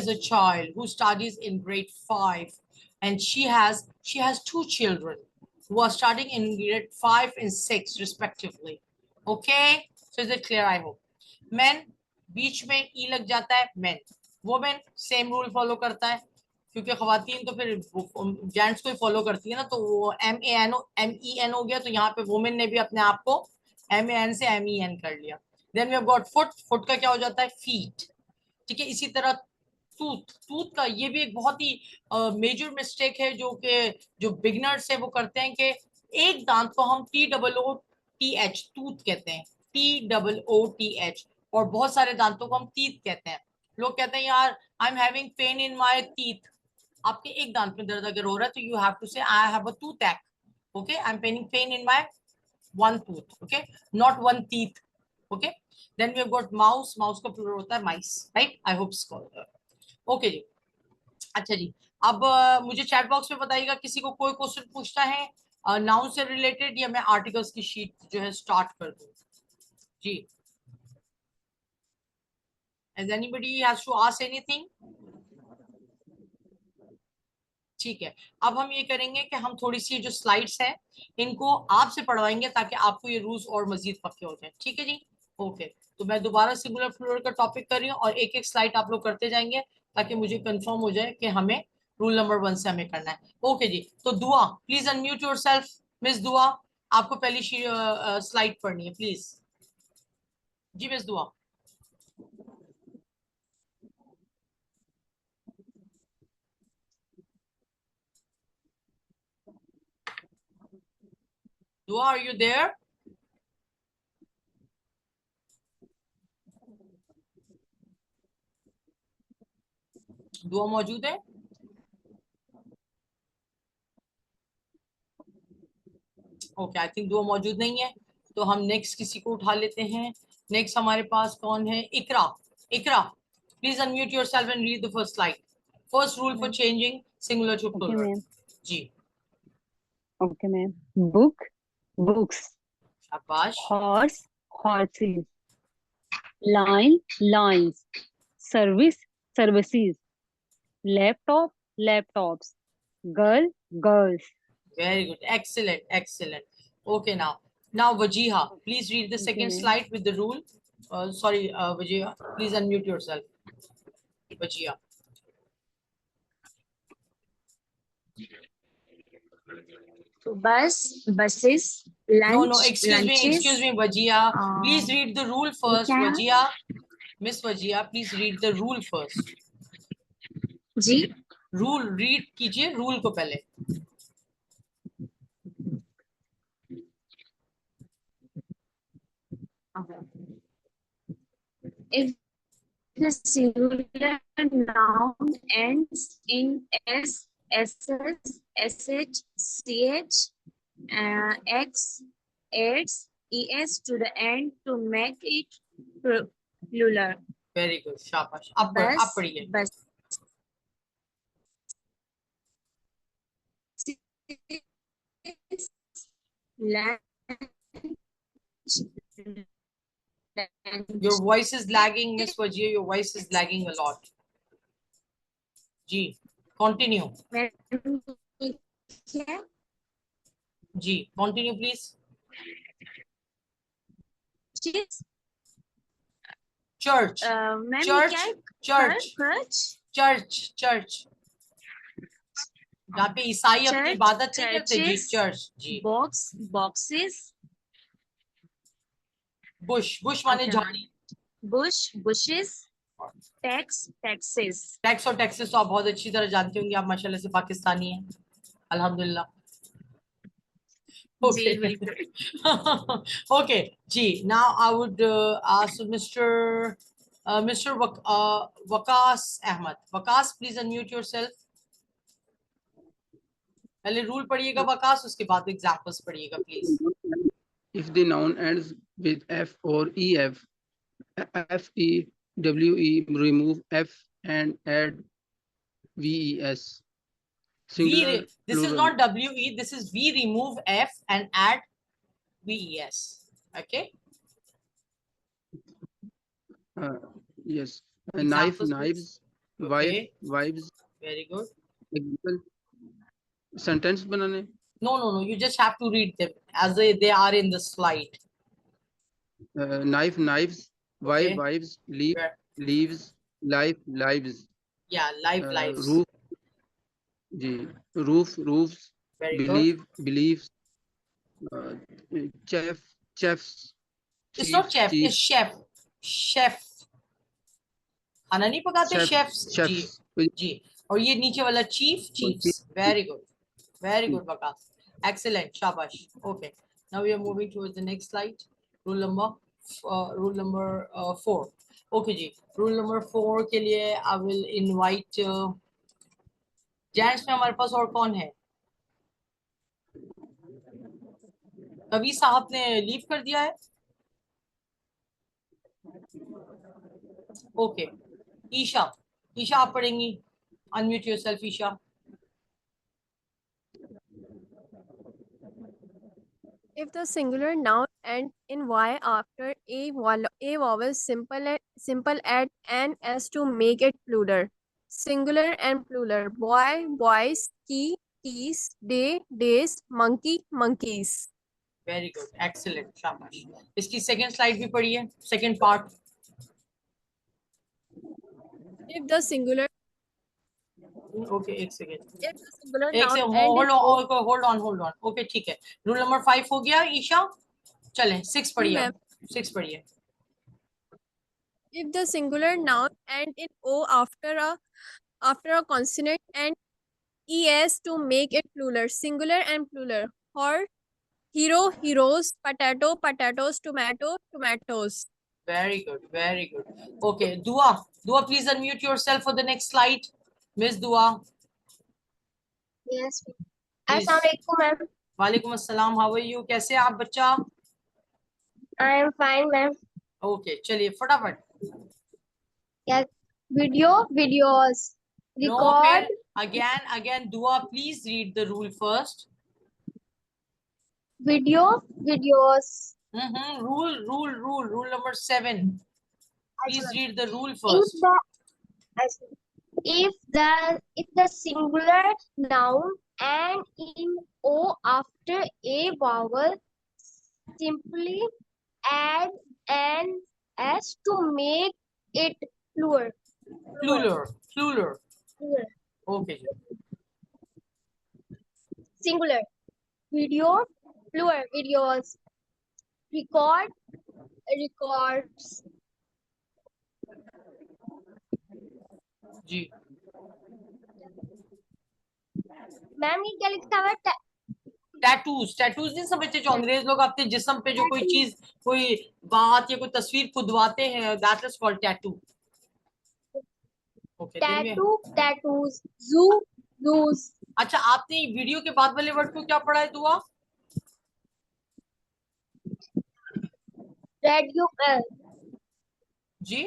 a child who studies in grade 5 and she has 2 children who are studying in grade 5 and 6 respectively। okay, so is it clear? I hope। men, बीच में E लग जाता है men। Women same rule follow करता है, क्योंकि खवातीन तो फिर जेंट्स को ही फॉलो करती है ना, तो वो MEN हो गया, तो यहाँ पे वुमेन ने भी अपने आप को MAN से MEN कर लिया। Then we have got foot, foot का क्या हो जाता है, फीट। ठीक है, इसी तरह टूथ का ये भी एक बहुत ही मेजर मिस्टेक है जो बिगनर्स है वो करते हैं कि एक दांत को हम TOOTH टूथ कहते हैं, TOOTH, और बहुत सारे दांतों को हम टीथ कहते हैं। लोग कहते हैं यार I am having pen in my teeth, आपके एक दांत में दर्द अगर हो रहा है तो you have to say I have a toothache. Okay, I am pain in my one tooth, okay, not one teeth, okay। then we have got mouse, mouse का प्लूरल होता है mice, right? I hope it's called okay जी। अच्छा जी, अब मुझे chat box में बताइएगा किसी को कोई क्वेश्चन पूछना है नाउन से रिलेटेड, या मैं आर्टिकल्स की शीट जो है स्टार्ट कर दूं जी। Has anybody has to ask anything? ठीक है, अब हम ये करेंगे कि हम थोड़ी सी जो स्लाइड्स हैं इनको आपसे पढ़वाएंगे ताकि आपको ये रूल्स और मजीद पक्के हो जाए। ठीक है जी, ओके। तो मैं दोबारा सिंगुलर प्लूरल का टॉपिक कर रही हूँ और एक एक स्लाइड आप लोग करते जाएंगे ताकि मुझे कंफर्म हो जाए कि हमें रूल नंबर 1 से हमें करना है। ओके जी, तो दुआ, प्लीज अनम्यूट योरसेल्फ। मिस दुआ, आपको पहली स्लाइड पढ़नी है प्लीज। जी मिस दुआ। दुआ, आर यू देयर? दुआ मौजूद है? ओके, आई थिंक दुआ मौजूद नहीं है, तो हम नेक्स्ट किसी को उठा लेते हैं। नेक्स्ट हमारे पास कौन है, Iqra. Iqra, please unmute yourself and read the first slide. First rule for changing singular to plural. जी ओके मैम। Book, books. शाबाश। Horse, horses। Line, lines। Service, services। Laptop, laptops। Girl, girls। Very good, excellent, excellent। Okay, now Wajiha, please read the second ma'am. slide with the rule। Sorry, Wajiha, please unmute yourself। Wajiha। Bus, buses, No, lunch, excuse lunches. me, Wajia. Please uh, read the rule first, क्या? Wajia. Miss Wajia, please read the rule first. जी Rule, read कीजिए rule को पहले. If the singular noun ends in s, ss, sh, ch, x, adds es to the end to make it plural. Very good, शाबाश. आप Bus, पढ़िए. buses, lunch, Your voice is lagging, Miss Wajia. Your voice is lagging a lot. Ji, continue. Ji, continue please. Church. Church. जहाँ पे ईसाई अपनी इबादत नहीं करते जी. चर्च जी. boxes, bush माने झाड़ी. bushes, taxes. टैक्स और टैक्सेस तो आप बहुत अच्छी तरह जानते होंगे. आप माशाल्लाह से पाकिस्तानी हैं. अल्हम्दुलिल्लाह. Okay. Okay. जी. Now I would ask Mr. Waqas Ahmad. Waqas, please unmute yourself. पहले रूल पढ़िएगा वकास, उसके बाद एग्जांपल्स पढ़िएगा please. If the noun ends with f or ef, fe, we, remove f and add ves. Singular, This is plural. not we, this is we remove f and add ves. Okay. Yes. Examples, Knives, okay. wives. Very good. Example. Sentence banane. No. You just have to read them as they are in the slide. Knives, Okay. wives, leaves, lives. Yeah, lives. Roofs. Very beliefs. Chefs. It's not chef, it's chef. खाना नहीं पकाते chefs. जी. और ये नीचे वाला chiefs. Very good Waqas. Excellent, shabash. Okay, now we are moving towards the next slide. Rule number 4. Okay ji. Rule number 4 के लिए I will invite gents में हमारे पास और कौन है? कवि साहब ने लीव कर दिया है. ओके. ईशा आप पढ़ेंगी. Unmute yourself Isha. If the singular noun ends in y after a vowel simple add an s to make it plural. Singular and plural. Boy, boys, key, keys, day, days, monkey, monkeys. Very good, excellent, शाबाश. इसकी second slide भी पढ़िए, second part. If the singular okay एक second. if the singular एक से noun hold on. Okay ठीक है. Rule number 5 हो गया ईशा. चलें 6 पढ़िए. 6 पढ़िए. If the singular noun end in o after a consonant and es to make it plural. Singular and plural. Horse, hero, heroes, potato, potatoes, tomato, tomatoes. Very good. Okay, Dua, please unmute yourself for the next slide. Miss Dua. Yes. Please. Assalamualaikum, ma'am. वालेकुम अस्सलाम. How are you? कैसे हैं आप बच्चा? I am fine, ma'am. Okay, चलिए फटाफट. Yes. Videos. No, Record. again, Dua, please read the rule first. Videos. Rule number 7. Please read the rule If first. the singular noun and in o after a vowel, simply add an s to make it plural. Plural. Okay. singular. Video, plural. Videos. Record, records. Ji ma'am ये क्या लिखा हुआ है? Tattoos नहीं समझते जो अंग्रेज लोग अपने जिस्म पे जो कोई चीज, कोई बात या कोई तस्वीर खुदवाते हैं, that is called tattoo. Okay tattoo, tattoos, जू, जूस। अच्छा, आपने वीडियो के बाद वाले वर्ड को क्या पढ़ा है दुआ? रेडियो, जी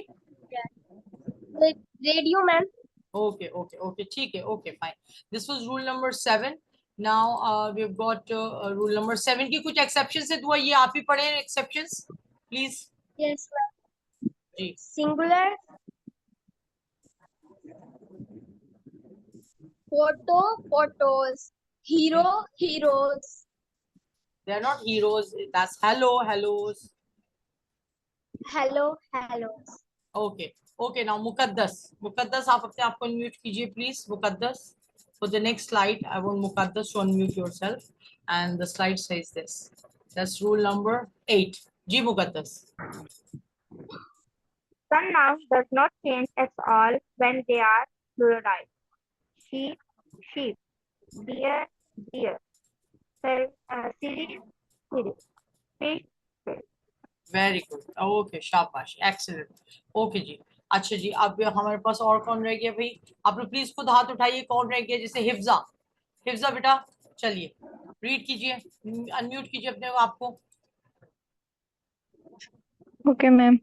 radio ma'am. Okay okay okay ठीक है, okay fine. This was rule number 7। Now we have got rule number 7 की कुछ एक्सेप्शंस है दुआ, ये आप ही पढ़े हैं एक्सेप्शंस प्लीज। Yes ma'am. जी singular, photo, photos, hero, heroes. They are not heroes, that's hello, hellos. Hello, hellos. Okay okay, now Muqaddas, Muqaddas आप अपने आप को अनम्यूट कीजिए please. Muqaddas, for the next slide I want Muqaddas to unmute yourself, and the slide says this. That's rule number 8. Ji Muqaddas. Some nouns does not change at all when they are pluralized. Sheep, sheep. Deer, deer. Series, series. Fish, fish. Very good. Okay, शाबाश, excellent. Okay जी, अच्छा जी, अब हमारे पास और कौन रह गया भाई? आप लोग प्लीज खुद हाथ उठाइए, कौन रह गया? जैसे हिफ्जा, हिफ्जा बेटा चलिए रीड कीजिए, अनम्यूट कीजिए अपने आप को। Okay ma'am.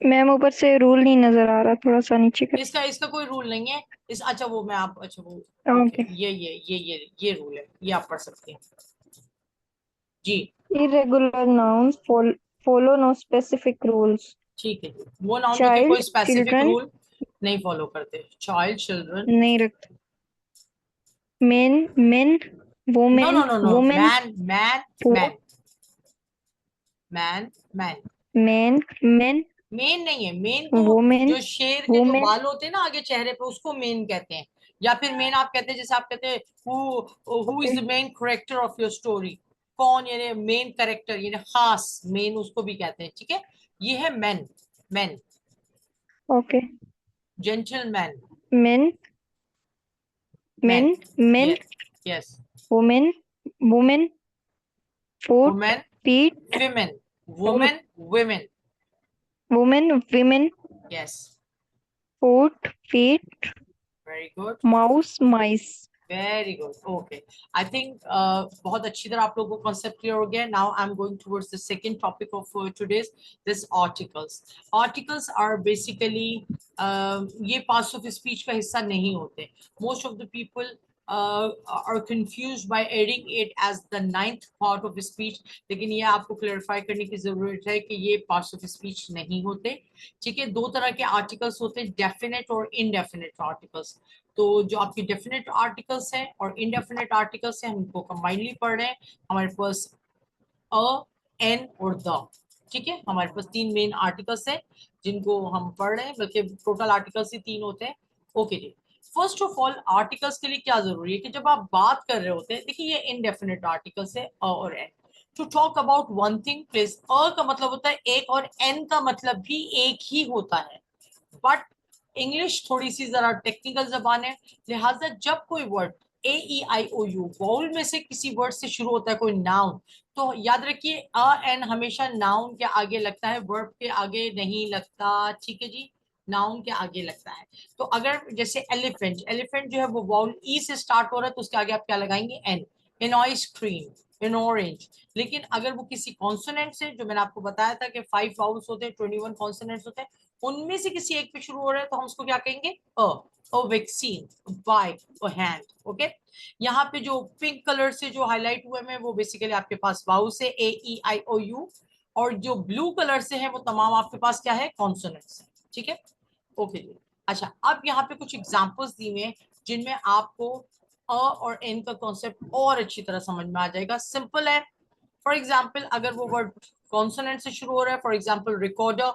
मैम ऊपर से रूल नहीं नजर आ रहा, थोड़ा सा नीचे कर। इसका कोई रूल नहीं है इस, अच्छा वो मैं आप, अच्छा वो ओके। ये रूल है, ये आप पढ़ सकते हैं जी। Irregular nouns follow no specific rules. ठीक है जी, वो नाउन जो कि Child, कोई स्पेसिफिक children रूल नहीं फॉलो करते। चाइल्ड, चिल्ड्रन नहीं रखते। Men, men, women, no, women, man man poor, man man man men, men, men नहीं है, मेन को women, जो शेर के जो women, बाल होते हैं ना आगे चेहरे पे, उसको मेन कहते हैं। या फिर मेन आप कहते हैं, जैसे आप कहते हैं who is the main character of your story, कौन यानी मेन कैरेक्टर यानी खास मेन, उसको भी कहते हैं। ठीक है, ये है man, man, okay, gentleman, men, men, men, yes, women, women, foot, women, feet, women, women, women, women, women, yes, foot, feet, very good, mouse, mice. Very good, okay. I think बहुत अच्छी तरह आप लोगों को कॉन्सेप्ट क्लियर हो गया। Now I am going towards the second topic of today's, this articles. Articles are basically ये parts of speech का हिस्सा नहीं होते। Most of the people are confused by adding it as the 9th part of speech, लेकिन ये आपको clarify करने की जरूरत है कि ये पार्ट्स ऑफ स्पीच नहीं होते। ठीक है, दो तरह के आर्टिकल्स होते हैं, डेफिनेट और इनडेफिनेट आर्टिकल्स। तो जो आपकी डेफिनेट आर्टिकल्स हैं और इनडेफिनेट आर्टिकल्स हैं, हम इनको कंबाइनली पढ़ रहे हैं। हमारे पास अ, एन और द, ठीक है, हमारे पास 3 मेन आर्टिकल्स हैं जिनको हम पढ़ रहे हैं, बल्कि टोटल आर्टिकल्स ही 3 होते हैं। ओके जी, फर्स्ट ऑफ ऑल आर्टिकल्स के लिए क्या जरूरी है कि जब आप बात कर रहे होते हैं, देखिए ये इनडेफिनेट आर्टिकल्स है अ और an. To talk about one thing please, a का मतलब होता है एक और एन का मतलब भी एक ही होता है, बट इंग्लिश थोड़ी सी जरा टेक्निकल जबान है, लिहाजा जब कोई वर्ड AEIOU बाउल में से किसी वर्ड से शुरू होता है, कोई नाउन, तो याद रखिए अ एन हमेशा नाउन के आगे लगता है, वर्ब के आगे नहीं लगता। ठीक है जी, नाउन के आगे लगता है। तो अगर जैसे एलिफेंट, एलिफेंट जो है वो बाउल ई से स्टार्ट हो रहा है, तो उसके आगे आप क्या लगाएंगे? An. In ice cream, in orange. लेकिन अगर वो किसी कॉन्सोनेंट से, जो मैंने आपको बताया था कि 5 वाउल्स होते हैं, 21 कॉन्सोनेंट्स होते हैं, उनमें से किसी एक पे शुरू हो रहा है, तो हम उसको क्या कहेंगे? A vaccine, by, a hand. Okay, यहाँ पे जो पिंक कलर से जो हाईलाइट हुए हैं वो बेसिकली आपके पास वाउल से AEIOU, और जो ब्लू कलर से है वो तमाम आपके पास क्या है? कॉन्सोनेंट्स है। ठीक है, ओके जी। अच्छा, अब यहाँ पे कुछ एग्जांपल्स दी हुए हैं जिनमें आपको अ और एन का कॉन्सेप्ट और अच्छी तरह समझ में आ जाएगा। सिंपल है। फॉर एग्जाम्पल, अगर वो वर्ड कॉन्सोनेंट से शुरू हो रहा है, for example recorder,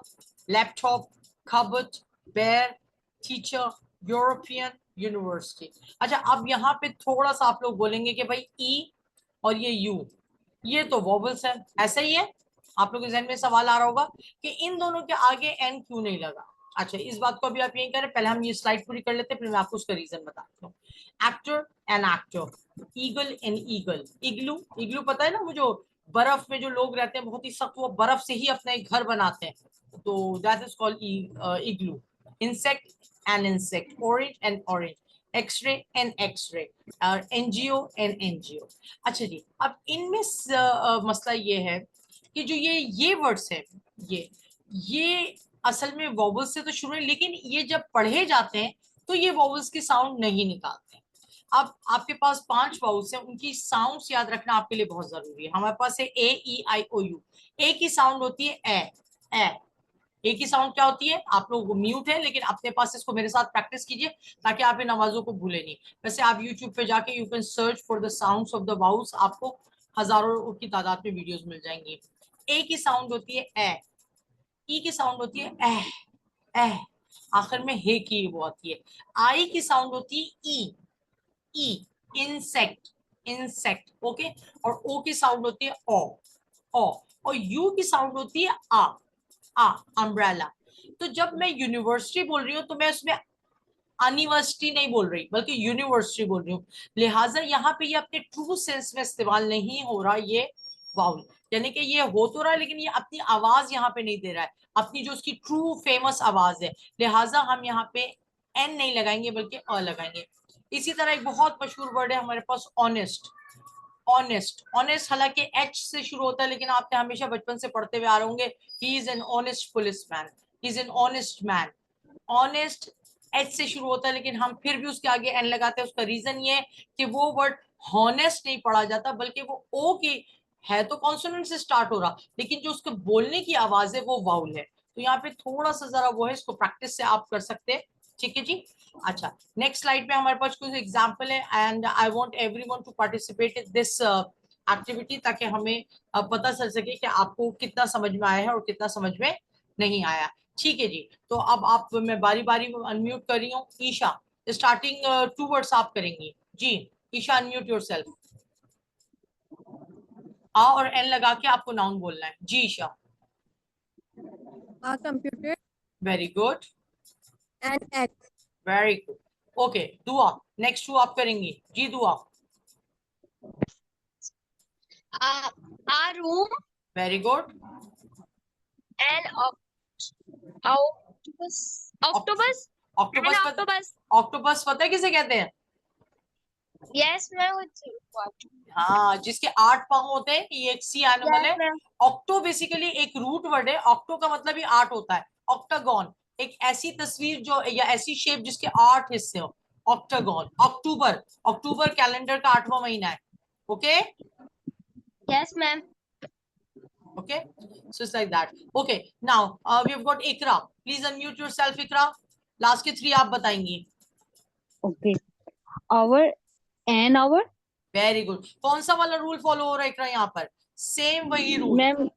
laptop, cupboard, bear, teacher, European, university. अच्छा, अब यहाँ पे थोड़ा सा आप लोग बोलेंगे कि भाई ई और ये यू, ये तो वॉवल्स है, ऐसा ही है। आप लोगों के जहन में सवाल आ रहा होगा कि इन दोनों के आगे एन क्यों नहीं लगा। अच्छा, इस बात को अभी आप यही करें, पहले हम ये स्लाइड पूरी कर लेते हैं, फिर मैं आपको उसका रीजन बताता हूँ। Actor and actor, eagle and eagle, igloo, igloo पता है ना, वो जो बर्फ में जो लोग रहते हैं बहुत ही सख्त, वो बर्फ से ही अपना एक घर बनाते हैं, तो that is called igloo. Insect and insect, orange and orange, x ray and x ray, और एनजीओ एंड एनजीओ। अच्छा जी, अब इनमें मसला ये है कि जो ये वर्ड्स है, ये असल में वॉवल्स से तो शुरू है, लेकिन ये जब पढ़े जाते हैं तो ये वॉवल्स की साउंड नहीं निकालते हैं। अब आपके पास 5 वाउल्स हैं, उनकी साउंड्स याद रखना आपके लिए बहुत जरूरी है। हमारे पास है ए ई आई ओ यू, ए की साउंड होती है ए, ए की साउंड क्या होती है, आप लोग म्यूट है लेकिन अपने पास इसको मेरे साथ प्रैक्टिस कीजिए ताकि आप इन आवाजों को भूले नहीं। वैसे आप यूट्यूब पे जाके you can search for the sounds of the vowels, आपको हजारों की तादाद में वीडियोस मिल जाएंगी। ए की साउंड होती है ए, ई की साउंड होती है एह, आखिर में हे की वो आती है। आई की साउंड होती है ई, इंसेक्ट, इंसेक्ट, ओके। और ओ की साउंड होती है ओ, और यू की साउंड होती है आ, अम्ब्रेला। तो जब मैं यूनिवर्सिटी बोल रही हूँ तो मैं उसमें यूनिवर्सिटी नहीं बोल रही बल्कि यूनिवर्सिटी बोल रही हूँ, लिहाजा यहाँ पे ये अपने ट्रू सेंस में इस्तेमाल नहीं हो रहा ये वाउल, यानी कि ये हो तो रहा है लेकिन ये अपनी आवाज यहाँ पे नहीं दे रहा है, अपनी जो उसकी ट्रू फेमस आवाज है, लिहाजा हम यहाँ पे एन नहीं लगाएंगे बल्कि अ लगाएंगे। इसी तरह एक बहुत मशहूर वर्ड है हमारे पास ऑनेस्ट, ऑनेस्ट, ऑनेस्ट हालांकि एच से शुरू होता है लेकिन आपने हमेशा बचपन से पढ़ते हुए आ रहे होंगे, he is an honest policeman, he is an honest man. Honest H से शुरू होता है लेकिन हम फिर भी उसके आगे एन लगाते हैं, उसका रीजन ये है कि वो वर्ड हॉनेस्ट नहीं पढ़ा जाता बल्कि वो ओ की है तो कॉन्सोनेंट से स्टार्ट हो रहा, लेकिन जो उसके बोलने की आवाज है वो वाउल है। तो यहाँ पे थोड़ा सा जरा वो है, इसको प्रैक्टिस से आप कर सकते हैं, ठीक है जी। अच्छा, नेक्स्ट स्लाइड पे हमारे पास कुछ एग्जांपल है and I want everyone to participate in this activity ताकि हमें पता चल सके कि आपको कितना समझ में आया है और कितना समझ में नहीं आया, ठीक है जी। तो अब आप, मैं बारी बारी अनम्यूट कर रही हूँ। ईशा, स्टार्टिंग 2 वर्ड्स आप करेंगी जी। Isha, unmute yourself. आ और एन लगा के आपको नाउन बोलना है जी। Isha, A computer very good, and X. Very good, okay. Dua, next 2 आप करेंगी जी। Dua, A room very good. and octopus. Octopus? Octopus, Octopus. Octopus पता है किसे कहते हैं? Yes, ma'am. हाँ, जिसके 8 पांव होते हैं, ये एक सी एनिमल है। ऑक्टो बेसिकली एक रूट वर्ड है, ऑक्टो का मतलब ही 8 होता है। ऑक्टागॉन, एक ऐसी तस्वीर जो या ऐसी शेप जिसके 8 हिस्से हो, ऑक्टागॉन। अक्टूबर, अक्टूबर कैलेंडर का 8वां महीना है, okay. Yes, ma'am. Okay, so it's like that. Okay, now we have got Ikra. Please unmute yourself, Ikra. Last के 3 आप बताएंगी। Okay. Hour an hour. Very good. कौन सा वाला रूल फॉलो हो रहा है इकरा यहाँ पर? सेम वही रूल। मैम,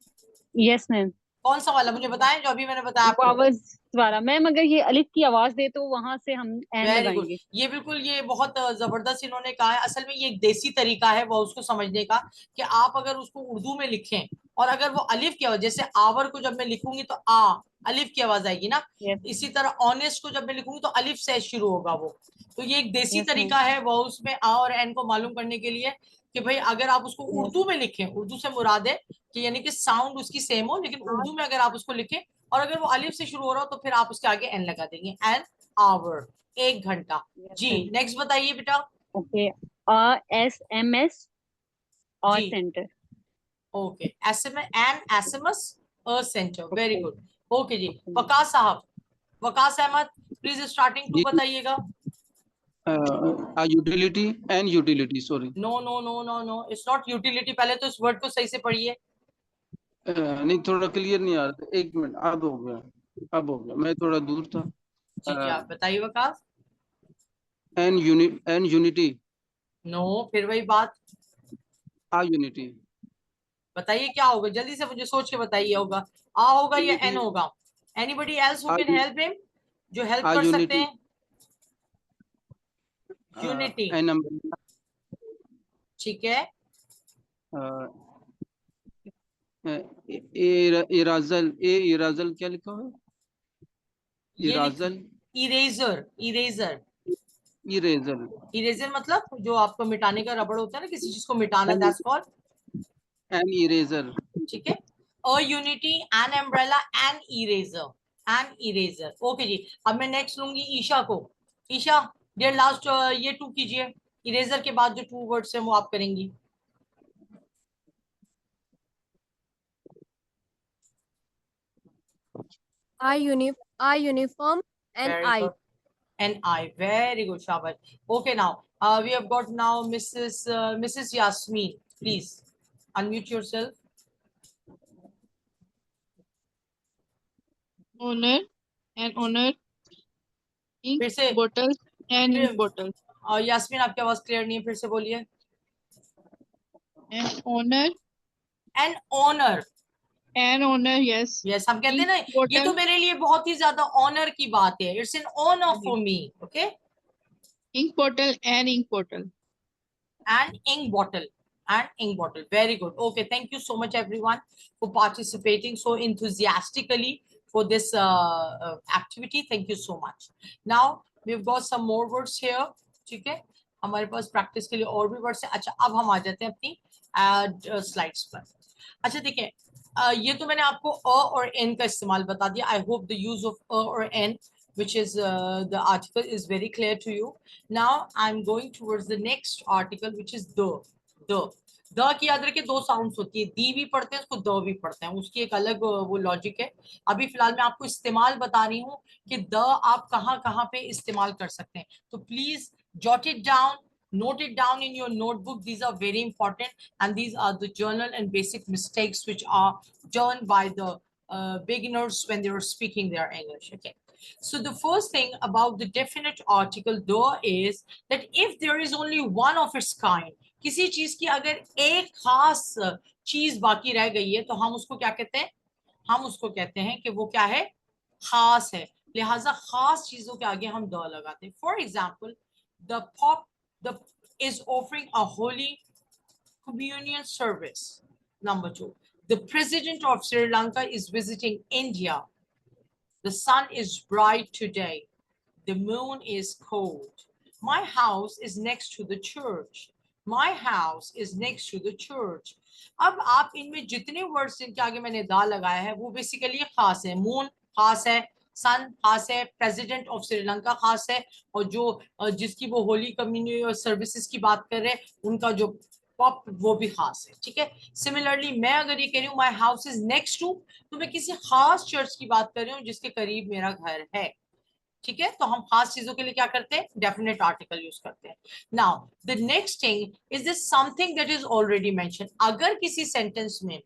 यस मैम, कौन सा वाला मुझे बताएं जो अभी मैंने बताया आपको। वावज वाला। मैम अगर ये अलिफ की आवाज दे तो वहां से हम एन वेरी गुड, लगाएंगे। ये बिल्कुल, ये बहुत जबरदस्त इन्होंने कहा है। असल में ये एक देसी तरीका है वो उसको समझने का कि आप अगर उसको उर्दू में लिखें और अगर वो अलिफ की आवाज, जैसे आवर को जब मैं लिखूंगी तो आ अलिफ की आवाज आएगी ना, Yes. इसी तरह ऑनेस्ट को जब मैं लिखूंगी तो अलिफ से शुरू होगा वो। तो ये एक देसी Yes, तरीका है वो उसमें आ और एन को मालूम करने के लिए कि भाई अगर आप उसको उर्दू में लिखें, उर्दू से मुराद है कि यानी कि साउंड उसकी सेम हो, लेकिन उर्दू में अगर आप उसको लिखें और अगर वो अलिफ से शुरू हो रहा हो तो फिर आप उसके आगे एन लगा देंगे, एन आवर, 1 घंटा जी। नेक्स्ट बताइए बेटा। ओके, SMS और जी। Centre. Okay, SMS an SMS a centre, very good. Okay जी, वकास साहब, Waqas Ahmed, please starting to बताइएगा। Utility and utility, sorry. No no no no no, it's not utility. पहले तो इस वर्ड को सही से पढ़िए। नहीं, थोड़ा क्लियर नहीं आ रहा था, 1 मिनट। अब हो गया, अब हो गया, मैं थोड़ा दूर था। जी जी, आप बताइए वकास। N unity. नो, फिर वही बात, आ यूनिटी। बताइए क्या होगा, जल्दी से मुझे सोच के बताइए, होगा आ होगा या एन Unity. होगा? Anybody else who can help him, जो हेल्प आ कर सकते यूनिटी। हैं? यूनिटी, एन अम्ब्रेला, ठीक है। इराजल, इराजल क्या लिखा हुआ है? ये लिख, इराजल, इरेजर, इरेजर, इरेजल, इरेजर मतलब जो आपको मिटाने का रबड़ होता है ना, किसी चीज को मिटाना, दैट्स कॉल्ड, एन इरेजर। ठीक है। A unity, an umbrella, an eraser, an eraser, okay जी। अब मैं नेक्स्ट लूंगी ईशा को। ईशा, डियर लास्ट, ये टू कीजिए, इरेजर के बाद जो टू वर्ड्स हैं वो आप करेंगी। I uniform and Very I. good. And I, very good, Shabash. Okay, now we have got now Mrs. Yasmin. Please unmute yourself. Owner and owner. Ink फिर से, bottle and ink bottle. Yasmin आपकी आवाज clear नहीं है, फिर से बोलिए। And owner. An honor. An owner, yes. Yes, हम कहते हैं Ink ना, ये तो bottle. मेरे लिए बहुत ही ज्यादा ऑनर की बात है। It's an honour for me, okay. Ink bottle and ink bottle. And ink bottle, and ink bottle, very good. Okay, thank you so much everyone for participating so enthusiastically for this activity. Thank you so much. Now we've got some more words here, ठीक है, हमारे पास practice के लिए और भी words है। अच्छा, अब हम आ जाते हैं अपनी स्लाइड्स पर। अच्छा देखिए, ये तो मैंने आपको अ और एन का इस्तेमाल बता दिया। I hope the use of a और N which is the article is very clear to you. Now I'm going towards the next article, which is the. The key याद रखिए, दो साउंड्स होती है, दी भी पढ़ते हैं उसको, द भी पढ़ते हैं, उसकी एक अलग वो लॉजिक है। अभी फिलहाल मैं आपको इस्तेमाल बता रही हूँ कि द आप कहाँ कहाँ पे इस्तेमाल कर सकते हैं। तो please jot it down, note it down in your notebook. These are very important, and these are the journal and basic mistakes which are done by the beginners when they are speaking their English. Okay. So the first thing about the definite article though is that if there is only one of its kind, किसी चीज की अगर एक खास चीज बाकी रह गई है तो हम उसको क्या कहते हैं? हम उसको कहते हैं कि वो क्या है? खास है। लिहाजा खास चीजों के आगे हम द लगाते हैं। For example, the Pope is offering a Holy Communion service. Number 2, the President of Sri Lanka is visiting India. The sun is bright today. The moon is cold. My house is next to the church. My house is next to the church. अब आप इनमें जितने words इनके आगे मैंने दा लगाया है वो बेसिकली खास है। मून खास है, सन खास है, प्रेसिडेंट ऑफ श्रीलंका खास है, और जो जिसकी वो होली कम्युनिटी सर्विसेज की बात कर रहे हैं उनका जो पॉप वो भी खास है। ठीक है। सिमिलरली मैं अगर ये कह रही हूँ my house is next to, तो मैं किसी खास चर्च की बात कर रही हूँ जिसके करीब मेरा घर है। ठीक है। तो हम खास चीजों के लिए क्या करते हैं? डेफिनेट आर्टिकल यूज करते हैं। Now the next thing is this something that is already mention. अगर किसी सेंटेंस में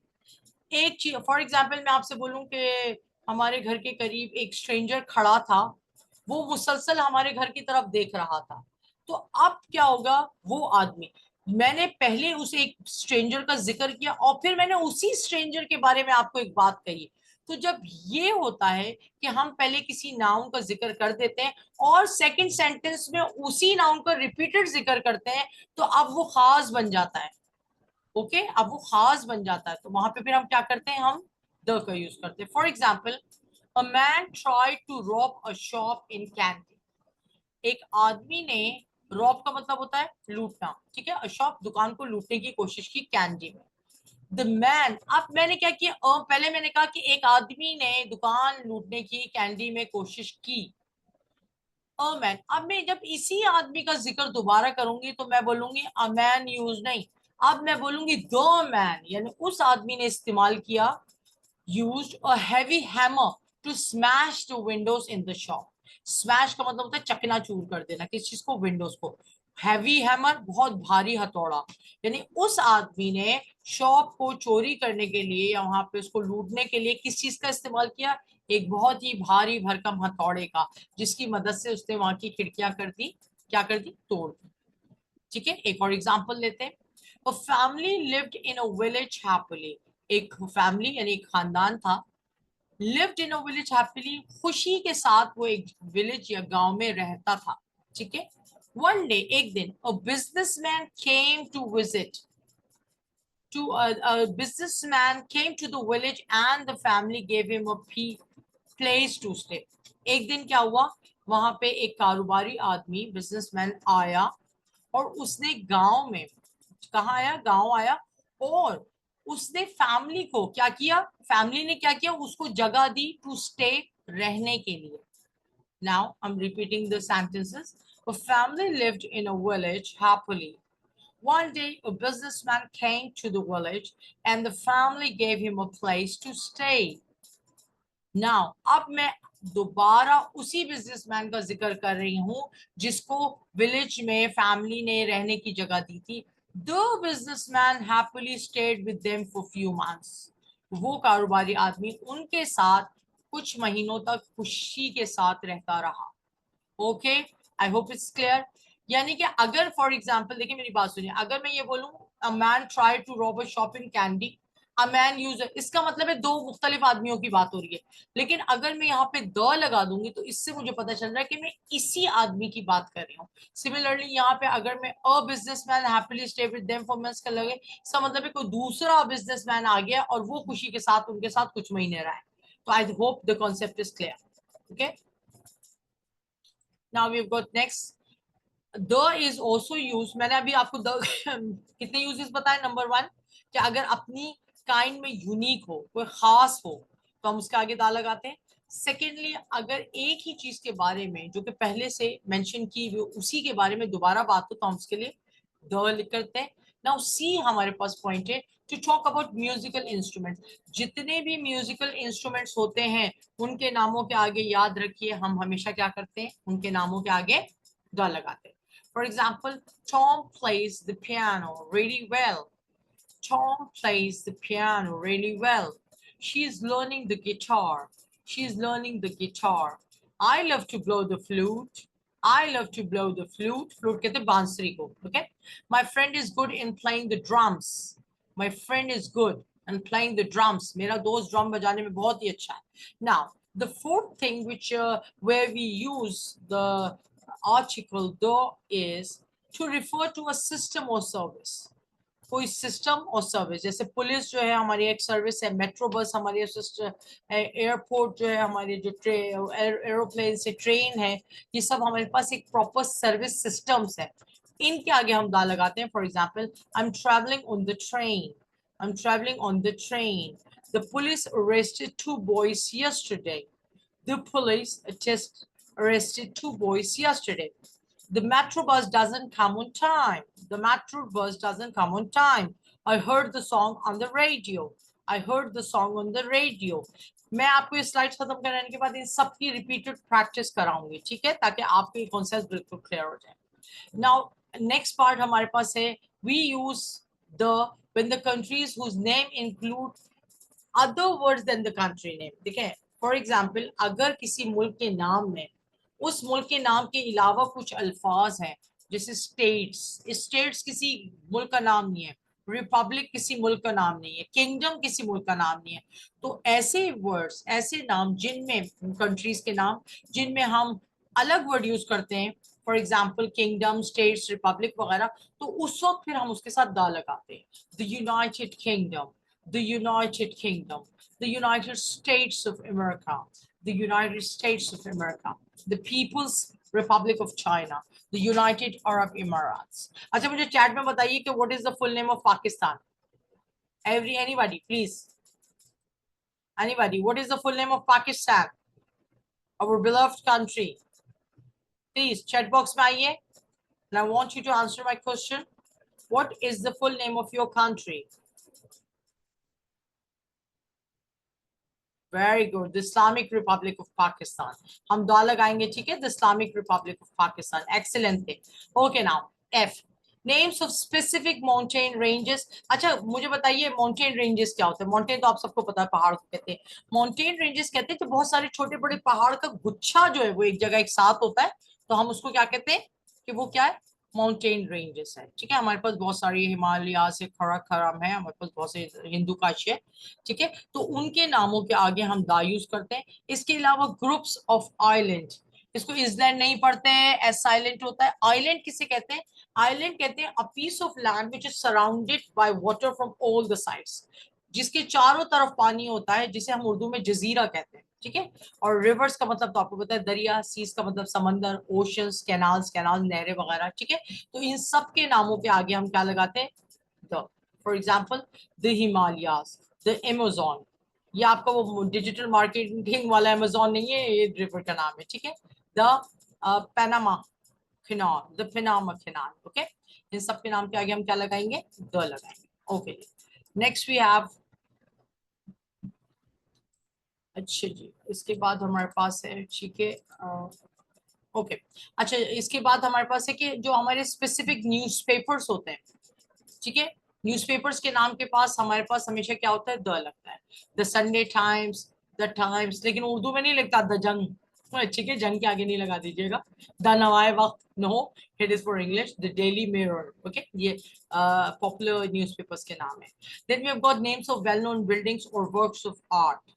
एक चीज, फॉर एग्जाम्पल मैं आपसे बोलूं कि हमारे घर के करीब एक स्ट्रेंजर खड़ा था, वो मुसलसल हमारे घर की तरफ देख रहा था, तो अब क्या होगा? वो आदमी, मैंने पहले उसे एक स्ट्रेंजर का जिक्र किया और फिर मैंने उसी स्ट्रेंजर के बारे में आपको एक बात कही। तो जब ये होता है कि हम पहले किसी नाउन का जिक्र कर देते हैं और सेकंड सेंटेंस में उसी नाउन का रिपीटेड जिक्र करते हैं, तो अब वो खास बन जाता है। ओके, अब वो खास बन जाता है। तो वहां पे फिर हम क्या करते हैं? हम द का यूज करते हैं। For example, a man tried to rob a shop in canteen. एक आदमी ने, रॉब का मतलब होता है लूटना, ठीक है, अ शॉप दुकान को लूटने की कोशिश की कैंडी में। द मैन, अब मैंने क्या किया? पहले मैंने कहा कि एक आदमी ने दुकान लूटने की कैंडी में कोशिश की। अ मैन, अब मैं जब इसी आदमी का जिक्र दोबारा करूंगी तो मैं बोलूंगी अ मैन यूज नहीं, अब मैं बोलूंगी द मैन, यानी उस आदमी ने इस्तेमाल किया, used a heavy hammer to smash the windows in the shop. Smash का मतलब होता है चकनाचूर कर देना किस चीज को? विंडोज को। हैवी हैमर, बहुत भारी हथौड़ा, यानी उस आदमी ने शॉप को चोरी करने के लिए या वहां पे उसको लूटने के लिए किस चीज का इस्तेमाल किया? एक बहुत ही भारी भरकम हथौड़े का, जिसकी मदद से उसने वहां की खिड़कियां कर दी, क्या कर दी? तोड़ दी। ठीक है। एक और एग्जांपल लेते हैं। A family lived in a village happily. एक फैमिली यानी एक खानदान था, lived in a village happily, खुशी के साथ वो एक विलेज या गांव में रहता था। ठीक है। One day, एक दिन, a businessman came to visit. A businessman came to the village and the family gave him a place to stay. एक दिन क्या हुआ, वहां पे एक कारोबारी आदमी बिजनेसमैन आया और उसने गांव में, कहाँ आया, गांव आया, और उसने फैमिली को क्या किया, फैमिली ने क्या किया, उसको जगह दी टू स्टे, रहने के लिए. Now I'm repeating the sentences. A family lived in a village happily. One day, a businessman came to the village and the family gave him a place to stay. Now, अब मैं दोबारा उसी businessman का जिक्र कर रही हूँ जिसको विलेज में फैमिली ने रहने की जगह दी थी. The businessman happily stayed with them for few months. वो कारोबारी आदमी उनके साथ कुछ महीनों तक खुशी के साथ रहता रहा. Okay, I hope it's clear. यानी कि अगर फॉर एग्जाम्पल, देखिए मेरी बात सुनिए, अगर मैं ये बोलूं a man try to rob a shop in candy, a man use, इसका मतलब है दो मुख्तलिफ आदमियों की बात हो रही है. लेकिन अगर मैं यहाँ पे द लगा दूंगी तो इससे मुझे पता चल रहा है कि मैं इसी आदमी की बात कर रही हूँ. सिमिलरली यहाँ पे अगर मैं a businessman happily stay with them for months का लगे, इसका मतलब है कोई दूसरा बिजनेसमैन आ गया और वो खुशी के साथ उनके साथ कुछ महीने रहा है. तो I hope the concept is clear. Okay, now we've got next. The is also used, मैंने अभी आपको the कितने uses बताए. नंबर 1 कि अगर अपनी काइंड में यूनिक हो, कोई खास हो, तो हम उसके आगे दा लगाते हैं. सेकेंडली, अगर एक ही चीज के बारे में जो कि पहले से मेंशन की हुई उसी के बारे में दोबारा बात हो तो हम उसके लिए द लिख करते हैं. नाउ सी हमारे पास पॉइंट है to talk about musical instruments. जितने भी म्यूजिकल इंस्ट्रूमेंट्स होते हैं उनके नामों के आगे याद रखिए हम हमेशा क्या करते हैं, उनके नामों के आगे द लगाते हैं. For example, Tom plays the piano really well. Tom plays the piano really well. She's learning the guitar. She's learning the guitar. I love to blow the flute. I love to blow the flute. Flute कहते हैं बांसुरी को. Okay. My friend is good in playing the drums. My friend is good in playing the drums. मेरा दोस्त drum बजाने में बहुत ही अच्छा है. Now, the fourth thing which where we use the article though is to refer to a system or service. कोई system और service, जैसे पुलिस जो है हमारी एक सर्विस है, मेट्रो बस हमारी एयरपोर्ट जो है हमारी, जो एरोप्लेन से ट्रेन है, ये सब हमारे पास एक प्रॉपर सर्विस सिस्टम्स है. इनके आगे हम दा लगाते हैं. For example, I am travelling on the train. I am travelling on the train. The police arrested 2 boys yesterday. The police just arrested 2 boys yesterday. The metro bus doesn't come on time. The metro bus doesn't come on time. I heard the song on the radio. I heard the song on the radio. मैं आपको ये slides खत्म कराने के बाद इन सब की repeated practice कराऊंगी, ठीक है, ताकि आपको ये कॉन्सेप्ट बिल्कुल क्लियर हो जाए. नाउ नेक्स्ट पार्ट हमारे पास है, we use the when the countries whose name include other words than the country name. देखें, फॉर एग्जाम्पल, अगर किसी मुल्क के नाम में उस मुल्क के नाम के अलावा कुछ अल्फाज हैं, जैसे स्टेट्स, स्टेट्स किसी मुल्क का नाम नहीं है, रिपब्लिक किसी मुल्क का नाम नहीं है, किंगडम किसी मुल्क का नाम नहीं है, तो ऐसे वर्ड्स, ऐसे नाम जिनमें, कंट्रीज के नाम जिनमें हम अलग वर्ड यूज करते हैं, for example kingdom, states, Republic वगैरह, तो उस वक्त फिर हम उसके साथ दा लगाते हैं. The United kingdom, the United kingdom, the United states of America, the United States of America, the People's Republic of China, the United Arab Emirates. अच्छा, मुझे चैट में बताइए कि what is the full name of Pakistan? Anybody, please. Anybody, what is the full name of Pakistan? Our beloved country. Please, chat box में आइए. And I want you to answer my question. What is the full name of your country? Very good. The Islamic Republic of Pakistan. हम दा लगाएंगे, ठीक है, the Islamic Republic of Pakistan. Excellent thing. Okay, now F. Names of specific mountain ranges. अच्छा, मुझे बताइए mountain ranges क्या होते हैं? Mountain तो आप सबको पता है, पहाड़ को कहते हैं. Mountain ranges कहते हैं कि बहुत सारे छोटे बड़े पहाड़ का गुच्छा जो है वो एक जगह एक साथ होता है, तो हम उसको क्या कहते हैं कि वो क्या है, माउंटेन रेंजेस है. ठीक है, हमारे पास बहुत सारी हिमालय से खराखरम है, हमारे पास बहुत से हिंदू काशी है, ठीक है, तो उनके नामों के आगे हम दा यूज करते हैं. इसके अलावा ग्रुप्स ऑफ आइलैंड, इसको इसलैंड नहीं पढ़ते हैं, एस साइलेंट होता है। आइलैंड किसे कहते हैं? आइलैंड कहते हैं a piece of land which is surrounded by water from all the sides, जिसके चारों तरफ पानी होता है, जिसे हम उर्दू में जजीरा कहते हैं, ठीक है। और रिवर्स का मतलब तो आपको पता है, दरिया, सीज का मतलब समंदर, ओशंस, कैनाल्स, नहरें वगैरह, ठीक है। तो इन सब के नामों के आगे हम क्या लगाते हैं? The. For example the Himalayas, the Amazon. ये आपका वो डिजिटल मार्केटिंग वाला अमेजोन नहीं है, ये रिवर का नाम है, ठीक है। The Panama canal, the Panama canal, okay. इन सब के नाम के आगे हम क्या लगाएंगे? द लगाएंगे, ओके। नेक्स्ट वी हैव, अच्छा जी, इसके बाद हमारे पास है, ठीक है, ओके। अच्छा, इसके बाद हमारे पास है कि जो हमारे स्पेसिफिक न्यूज़पेपर्स होते हैं, ठीक है। न्यूज़पेपर्स के नाम के पास हमारे पास हमेशा क्या होता है? द लगता है। The Sunday times, the times, लेकिन उर्दू में नहीं लिखता द जंग, ठीक है, जंग के आगे नहीं लगा दीजिएगा। The Nawa-e Waqt, no, it is for English. The Daily Mirror, okay, ये पॉपुलर न्यूज़पेपर्स के नाम है। Then we have got names of well known buildings और वर्क्स ऑफ आर्ट।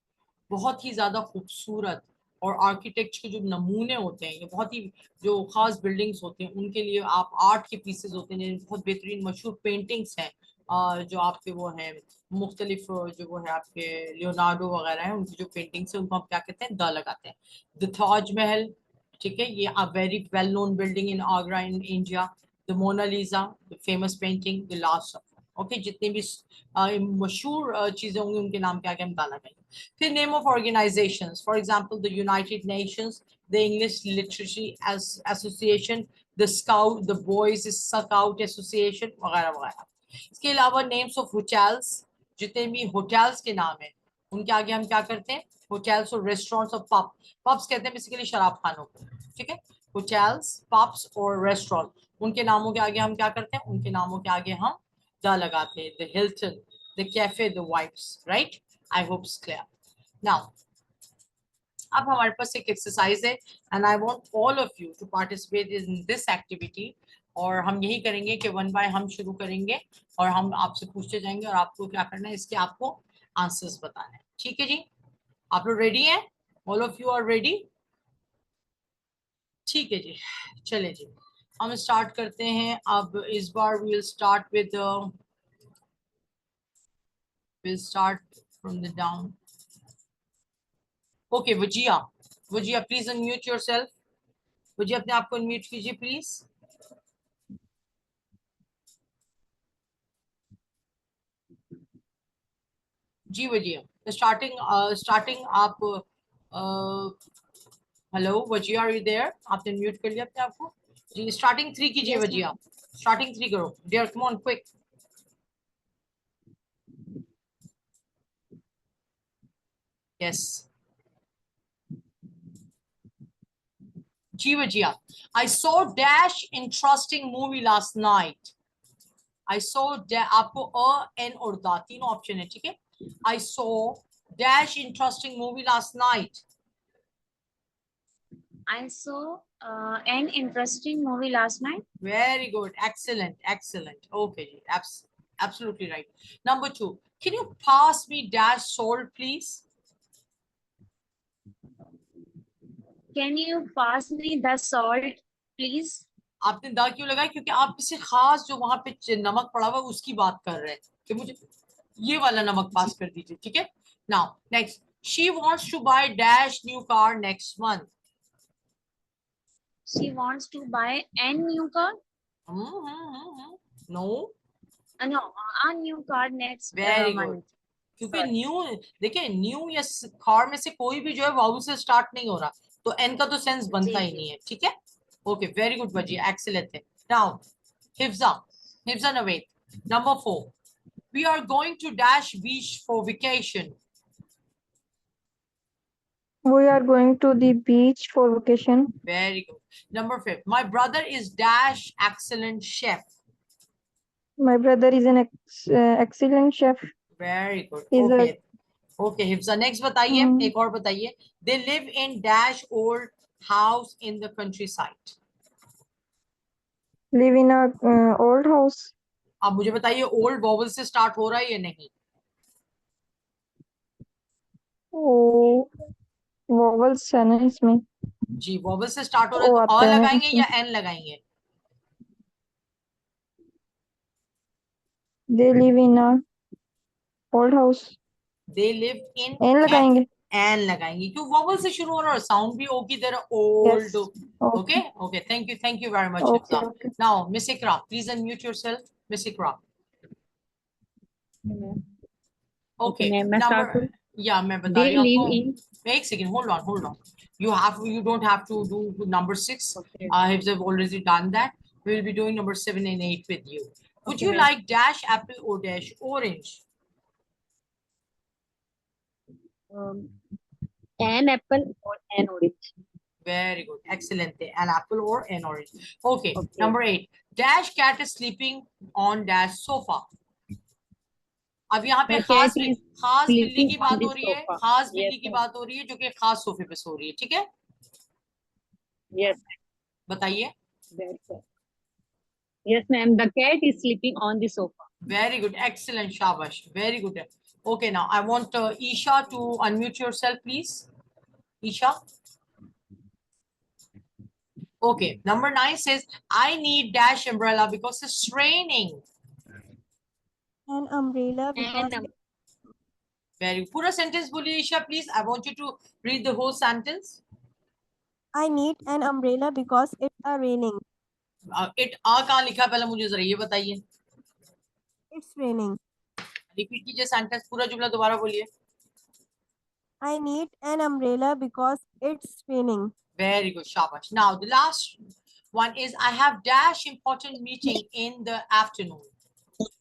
बहुत ही ज्यादा खूबसूरत और आर्किटेक्ट के जो नमूने होते हैं, ये बहुत ही जो खास बिल्डिंग्स होते हैं, उनके लिए आप आर्ट के पीसेस होते हैं, बहुत बेहतरीन मशहूर पेंटिंग्स हैं, जो आपके वो हैं मुख्तलिफ, जो वो है आपके लियोनार्डो वगैरह हैं, उनकी जो पेंटिंग्स है उनको हम क्या कहते हैं? द लगाते हैं। द ताजमहल, ठीक है, ये a very well known building in Agra in India. The Mona Lisa, the famous painting, the Last Supper, okay. जितनी भी मशहूर चीजें होंगी उनके नाम के आगे हम द लगाएंगे। फिर name of organisations, for example the United Nations, the English literacy association, the scout, the boys scout association वगैरह वगैरह। इसके अलावा नेम्स ऑफ होटल्स, जितने भी होटल्स के नाम है उनके आगे हम क्या करते हैं? होटल्स और रेस्टोरेंट्स और पब, पब्स कहते हैं बेसिकली शराब खानों को, ठीक है। होटल्स, पब्स और रेस्टोरेंट, उनके नामों के आगे हम क्या करते हैं? उनके नामों के आगे हम द लगाते हैं। The Hilton, the cafe, the vibes, right. I hope it's clear now. अब हमारे पास एक एक्सरसाइज है and I want all of you to participate in this activity. और हम यही करेंगे कि वन बाय हम शुरू करेंगे और हम आपसे पूछते जाएंगे और आपको क्या करना है, इसके आपको आंसर्स बताना है, ठीक है जी। आप लोग रेडी हैं? All of you are ready? ठीक है जी, चले जी, हम स्टार्ट करते हैं। अब इस बार we'll start with we'll start from the down. Okay, Wajiha, Wajiha please unmute yourself. Wajiha अपने आप को अनम्यूट कीजिए प्लीज। जी वजिया, स्टार्टिंग आप, hello Wajiha, are you there? आपने म्यूट कर लिया अपने आप को जी। स्टार्टिंग 3 कीजिए Yes, वजिया, स्टार्टिंग 3 करो dear, come on quick. Yes जी Wajiha. I saw dash interesting movie last night. I saw आपको अ, एन और दा तीनों ऑप्शन है, ठीक है। I saw dash interesting movie last night. I saw an interesting movie last night. Very good, excellent, excellent. Okay, absolutely right. Number 2, can you pass me dash salt please? Can you pass me the salt, please? आपने दा क्यों लगाया? क्योंकि आप किसी खास जो वहां पे नमक पड़ा हुआ है उसकी बात कर रहे हैं कि मुझे ये वाला नमक पास कर दीजिए, ठीक है। Now next, she wants to buy dash new car next month. She wants to buy a new car. No, No, a new car next very good. month. क्योंकि न्यू, देखिए न्यू या कार में से कोई भी जो है वाउ से स्टार्ट नहीं हो रहा, तो एन का तो सेंस बनता ही नहीं है, ठीक है। ओके, वेरी गुड बजी, एक्सीलेंट है। Now Hifza, Hifza Naved, number 4, we are going to dash beach for vacation. We are going to the beach for vacation. Very good. Number 5, my brother is dash excellent chef. My brother is an excellent chef. Very good. He's Okay. Okay, Hifza next बताइए, Hmm. एक और बताइए। They live in dash old house in the countryside. Live in a old house. अब मुझे बताइए old vowel से start हो रहा है या नहीं? Oh, vowels है ना इसमें। जी वॉवल से स्टार्ट हो रहा है ओ तो आते अ हैं लगाएंगे इसमें। या एन लगाएंगे? They live in a old house, they live in, an लगाएंगे। एन लगाएंगे क्यों? वॉवल से शुरू हो रहा है, साउंड भी ओ की तरह yes, old. Okay Okay, okay. Thank you very much, okay Hifza. Okay. Now, Miss Ikra, please unmute yourself. Miss Ikra. Okay, Okay, ma'am, मैं start number, करूँ? yeah, मैं बता They रही हूँ live आपको. in. Wait a second, hold on. You don't have to do number 6. Okay, Hifza have already done that. We will be doing number 7 and 8 with you. Would okay, you ma'am. like dash apple or dash orange? An apple or an orange. Very good, excellent. An apple or an orange. Okay, Okay. number 8. Dash cat is sleeping on dash sofa. अब यहाँ पे The cat is खास बिल्ली sleeping की on बात the हो रही है, sofa. खास Yes, बिल्ली की ma'am. बात हो रही है जो कि खास सोफे पे सो रही है, ठीक है? Yes, बताइए. that's it. Yes, ma'am. The cat is sleeping on the sofa. Very good, excellent, shabash, very good. Okay, now I want Isha to unmute yourself, please. Isha. Okay, number 9 says I need dash umbrella because it's raining. An umbrella because And Very good. Pura sentence बोलिए Isha, please. I want you to read the whole sentence. I need an umbrella because it's a raining. It कहाँ लिखा है पहले मुझे जरा ये बताइए. It's raining. Repeat कीजिए सेंटेंस, पूरा जुमला दोबारा बोलिए. I need an umbrella because it's raining. Very good, shabash. Now the last one is I have dash important meeting in the afternoon.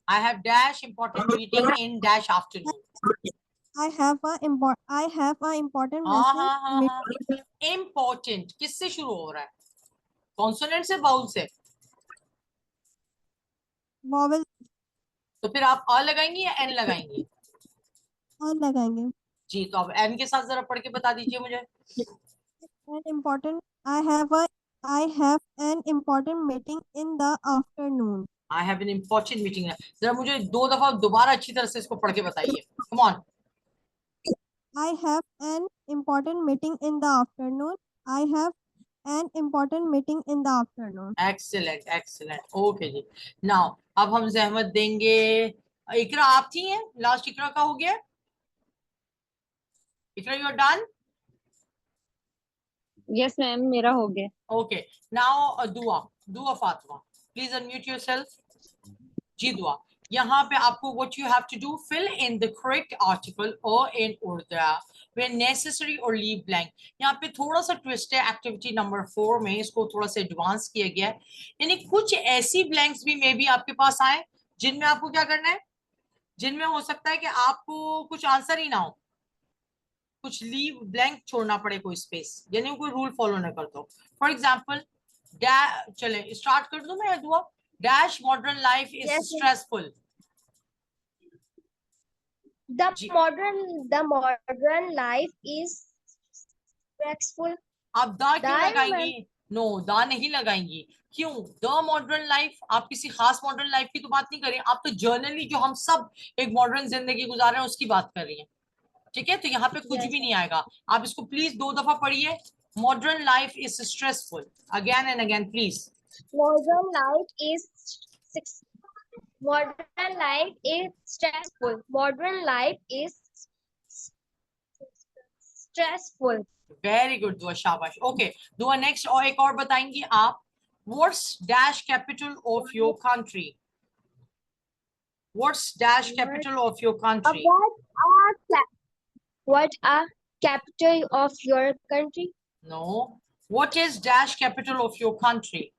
I have dash important meeting in dash afternoon. I have a important हाँ message. हाँ हाँ हाँ. Important किससे शुरू हो रहा है? Consonant से, बाउल से? Vowel तो फिर आप अ लगाएंगे या एन लगाएंगे? और लगाएंगे. जी, तो अब एन के साथ जरा पढ़ के बता दीजिए मुझे. An important. I have an important meeting in the afternoon. I have an important meeting. जरा मुझे 2 दफा दोबारा अच्छी तरह से इसको पढ़ के बताइए. Come on. I have an important meeting in the afternoon. I have an important meeting in the afternoon. Excellent, excellent. Okay जी. Now अब हम जहमत देंगे. इकरा आप थी हैं? लास्ट इकरा का हो गया? इकरा you are done? yes, ma'am. मेरा हो गया. Okay. Now Dua Fatma. Please unmute yourself. जी दुआ. यहाँ पे आपको what you have to do, fill in the correct article or in order when necessary or leave blank. यहाँ पे थोड़ा सा ट्विस्ट है एक्टिविटी नंबर 4 में, इसको थोड़ा सा एडवांस किया गया है. यानी कुछ ऐसी ब्लैंक्स भी मे बी आपके पास आए जिनमें आपको क्या करना है, जिनमें हो सकता है कि आपको कुछ आंसर ही ना हो, कुछ लीव ब्लैंक छोड़ना पड़े, कोई स्पेस, यानी कोई रूल फॉलो ना कर दो. फॉर एग्जाम्पल चले स्टार्ट कर दूं मैं दुआ. Dash modern life is Yes, stressful. The ji. modern life is stressful. आप दा क्यों दा है ना लगाएंगी? नो, दा नहीं लगाएंगी. क्यों? द मॉडर्न लाइफ, आप किसी खास मॉडर्न लाइफ की तो बात नहीं कर रही, आप तो जर्नली जो हम सब एक मॉडर्न जिंदगी गुजार रहे हैं उसकी बात कर रही हैं. ठीक है, तो यहाँ पे कुछ Yes, भी नहीं आएगा. आप इसको प्लीज 2 दफा पढ़िए. Modern life is stressful. Again and again please. modern life is modern life is stressful. Modern life is stressful. Very good दुआ, शाबाश. ओके दुआ नेक्स्ट, और एक और बताएंगी आप. What's dash capital of your country? What's dash capital of your country? What are capital of your country? No. What is dash capital of your country?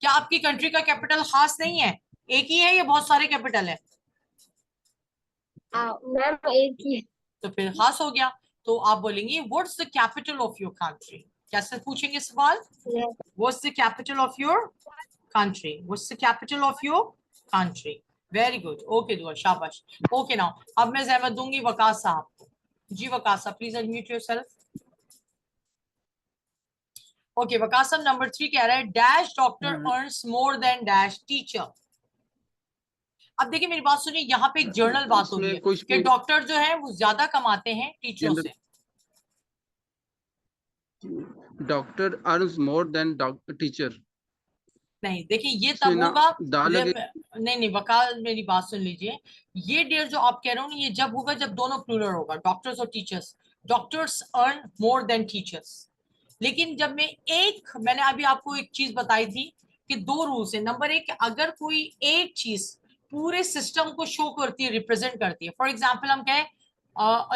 क्या आपकी country का कैपिटल खास नहीं है, एक ही है या बहुत सारे कैपिटल है? मैम एक ही. तो फिर खास हो गया. तो आप बोलेंगे what's the capital of your country. कैसे पूछेंगे सवाल? What's the capital of your country? What's the capital of your country? Very good. Okay दुआ, शाबाश. ओके नाउ अब मैं जहमत दूंगी वकास साहब को. जी वकास साहब, please unmute yourself. Okay Waqas साहब, नंबर 3 कह रहा है dash doctor earns more than dash teacher. अब देखिए मेरी बात सुनिए, यहाँ पे एक जर्नल बात हो रही है कि डॉक्टर जो है वो ज्यादा कमाते हैं टीचरों से. Doctor earns more than doctor teacher. नहीं, देखिए ये इसमें तब ना होगा दा लगे। नहीं नहीं, वकाल मेरी बात सुन लीजिए। ये डेयर जो आप कह रहे हो ना, ये जब होगा जब दोनों प्लूरल होगा, डॉक्टर्स और teachers. Doctors earn more than teachers. लेकिन जब मैंने अभी आपको एक चीज बताई थी कि दो रूल्स है। नंबर एक, अगर कोई एक चीज पूरे सिस्टम को शो करती है, रिप्रेजेंट करती है, फॉर एग्जाम्पल हम कहें a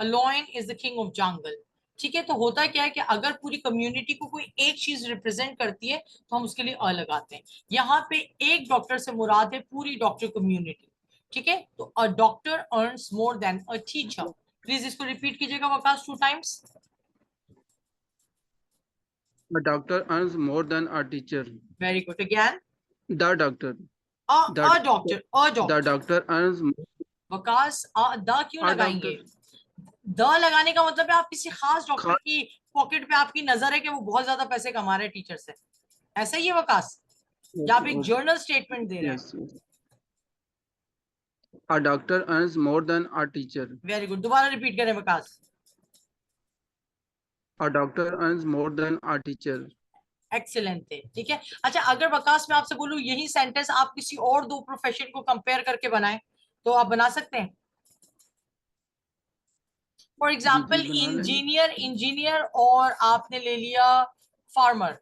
lion is the king of jungle. ठीक है, तो होता क्या है कि अगर पूरी कम्युनिटी को कोई एक चीज रिप्रेजेंट करती है तो हम उसके लिए अ लगाते हैं। यहाँ पे एक डॉक्टर से मुराद है पूरी डॉक्टर कम्युनिटी। ठीक है, तो a doctor earns more than a teacher. Please इसको रिपीट कीजिएगा Waqas 2 times. A doctor earns more than a teacher. Very good, again. The doctor. A doctor, a The doctor. doctor earns Waqas the क्यों a लगाएंगे? doctor. The लगाने का मतलब है आप किसी खास डॉक्टर खा- की पॉकेट पे आपकी नजर है कि वो बहुत ज्यादा पैसे कमा रहे हैं टीचर से, ऐसा ही है वकास? या आप एक Okay. जर्नल स्टेटमेंट दे रहे हैं? Yes, yes. A doctor earns more than a teacher. Very good, दोबारा रिपीट करें Waqas. A doctor earns more than a teacher. Excellent है, ठीक है। अच्छा, अगर वकास मैं आपसे बोलूं यही सेंटेंस आप किसी और दो प्रोफेशन को कंपेयर करके बनाएं, तो आप बना सकते हैं? फॉर जी जी एग्जाम्पल बना लेंगे। इंजीनियर और आपने ले लिया फार्मर।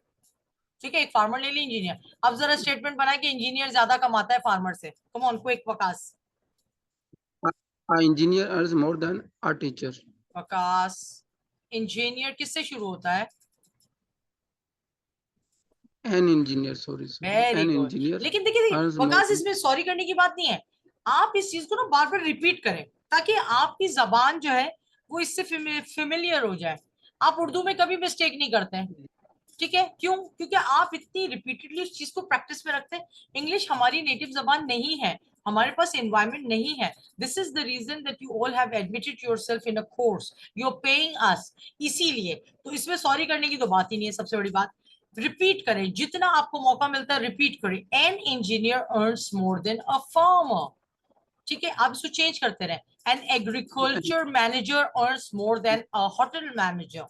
ठीक है, एक फार्मर ले लिया, इंजीनियर। अब जरा स्टेटमेंट बनाए कि इंजीनियर ज्यादा कमाता है फार्मर से। कम on, quick Waqas. A engineer earns more than a teacher. Waqas, engineer किससे शुरू होता है? An engineer, sorry, very an good. engineer लेकिन देखिए earns more वकास, than इसमें सॉरी करने की बात नहीं है। आप इस चीज को ना बार बार रिपीट करें ताकि आपकी जबान जो है वो इससे फेमिलियर हो जाए। आप उर्दू में कभी मिस्टेक नहीं करते हैं। ठीक है, क्यों? क्योंकि आप इतनी रिपीटेडली उस चीज को प्रैक्टिस में रखते हैं। इंग्लिश हमारी नेटिव जबान नहीं है, हमारे पास एनवायरमेंट नहीं है। This is the reason that you all have admitted yourself in a course, you are paying us. इसीलिए तो इसमें सॉरी करने की तो बात ही नहीं है। सबसे बड़ी बात, रिपीट करें, जितना आपको मौका मिलता है रिपीट करें। An engineer earns more than a farmer. ठीक है, आप इसको चेंज करते रहे। An agriculture manager earns more than a hotel manager.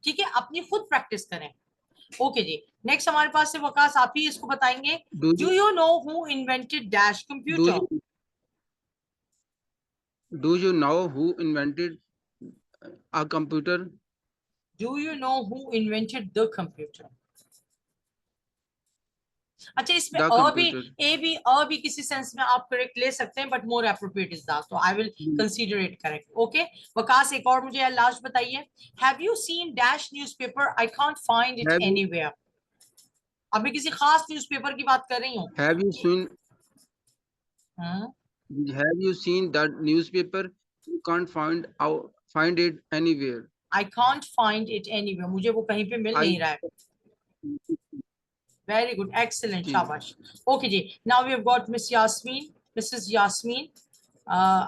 ठीक है, अपनी खुद प्रैक्टिस करें। ओके जी, नेक्स्ट हमारे पास है वकास, आप ही इसको बताएंगे। do do you you know who invented dash do computer? you do you know who invented a computer? Do you know who invented the computer? अच्छा, इसमें The अ भी computer. अ भी किसी सेंस में आप करेक्ट ले सकते हैं, but more appropriate is that, तो I will consider it correct. Okay Waqas, एक और मुझे लास्ट बताइए। Have you seen dash newspaper? I can't find it Have you anywhere. अब मैं किसी खास न्यूज़पेपर की बात कर रही हूँ। have you seen हाँ? have you seen that newspaper? You can't find it anywhere. I can't find it anywhere, मुझे वो कहीं पे मिल I नहीं रहा है। वेरी गुड, एक्सीलेंट, जी शाबाश। ओके जी, now we have got Miss Yasmin, Mrs Yasmin.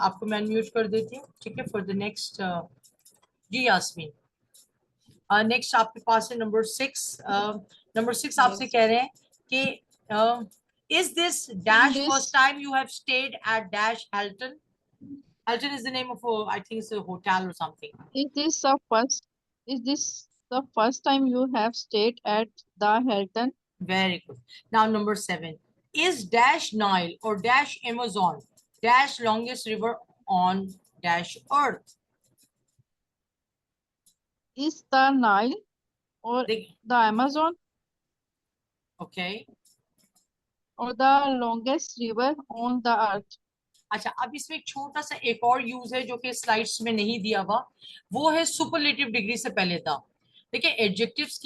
आपको मैं अनम्यूट कर देती हूँ, ठीक है, फॉर द नेक्स्ट। जी यास्मीन, नेक्स्ट आपके पास है नंबर 6। नंबर 6 आपसे Yes. कह रहे हैं कि is this dash this first time you have stayed at dash Hilton? Hilton is the name of, I think it's a hotel or something. is this the first is this the first time you have stayed at the Hilton? Very good. Now number 7. Is dash Nile or dash Amazon dash longest river on dash earth? Is the Nile or They- the Amazon Okay. or the longest river on the earth? अच्छा, अब इसमें एक छोटा सा एक और use है जो कि स्लाइड्स में नहीं दिया हुआ, वो है सुपरलेटिव डिग्री से पहले था। देखिए एडजेक्टिव्स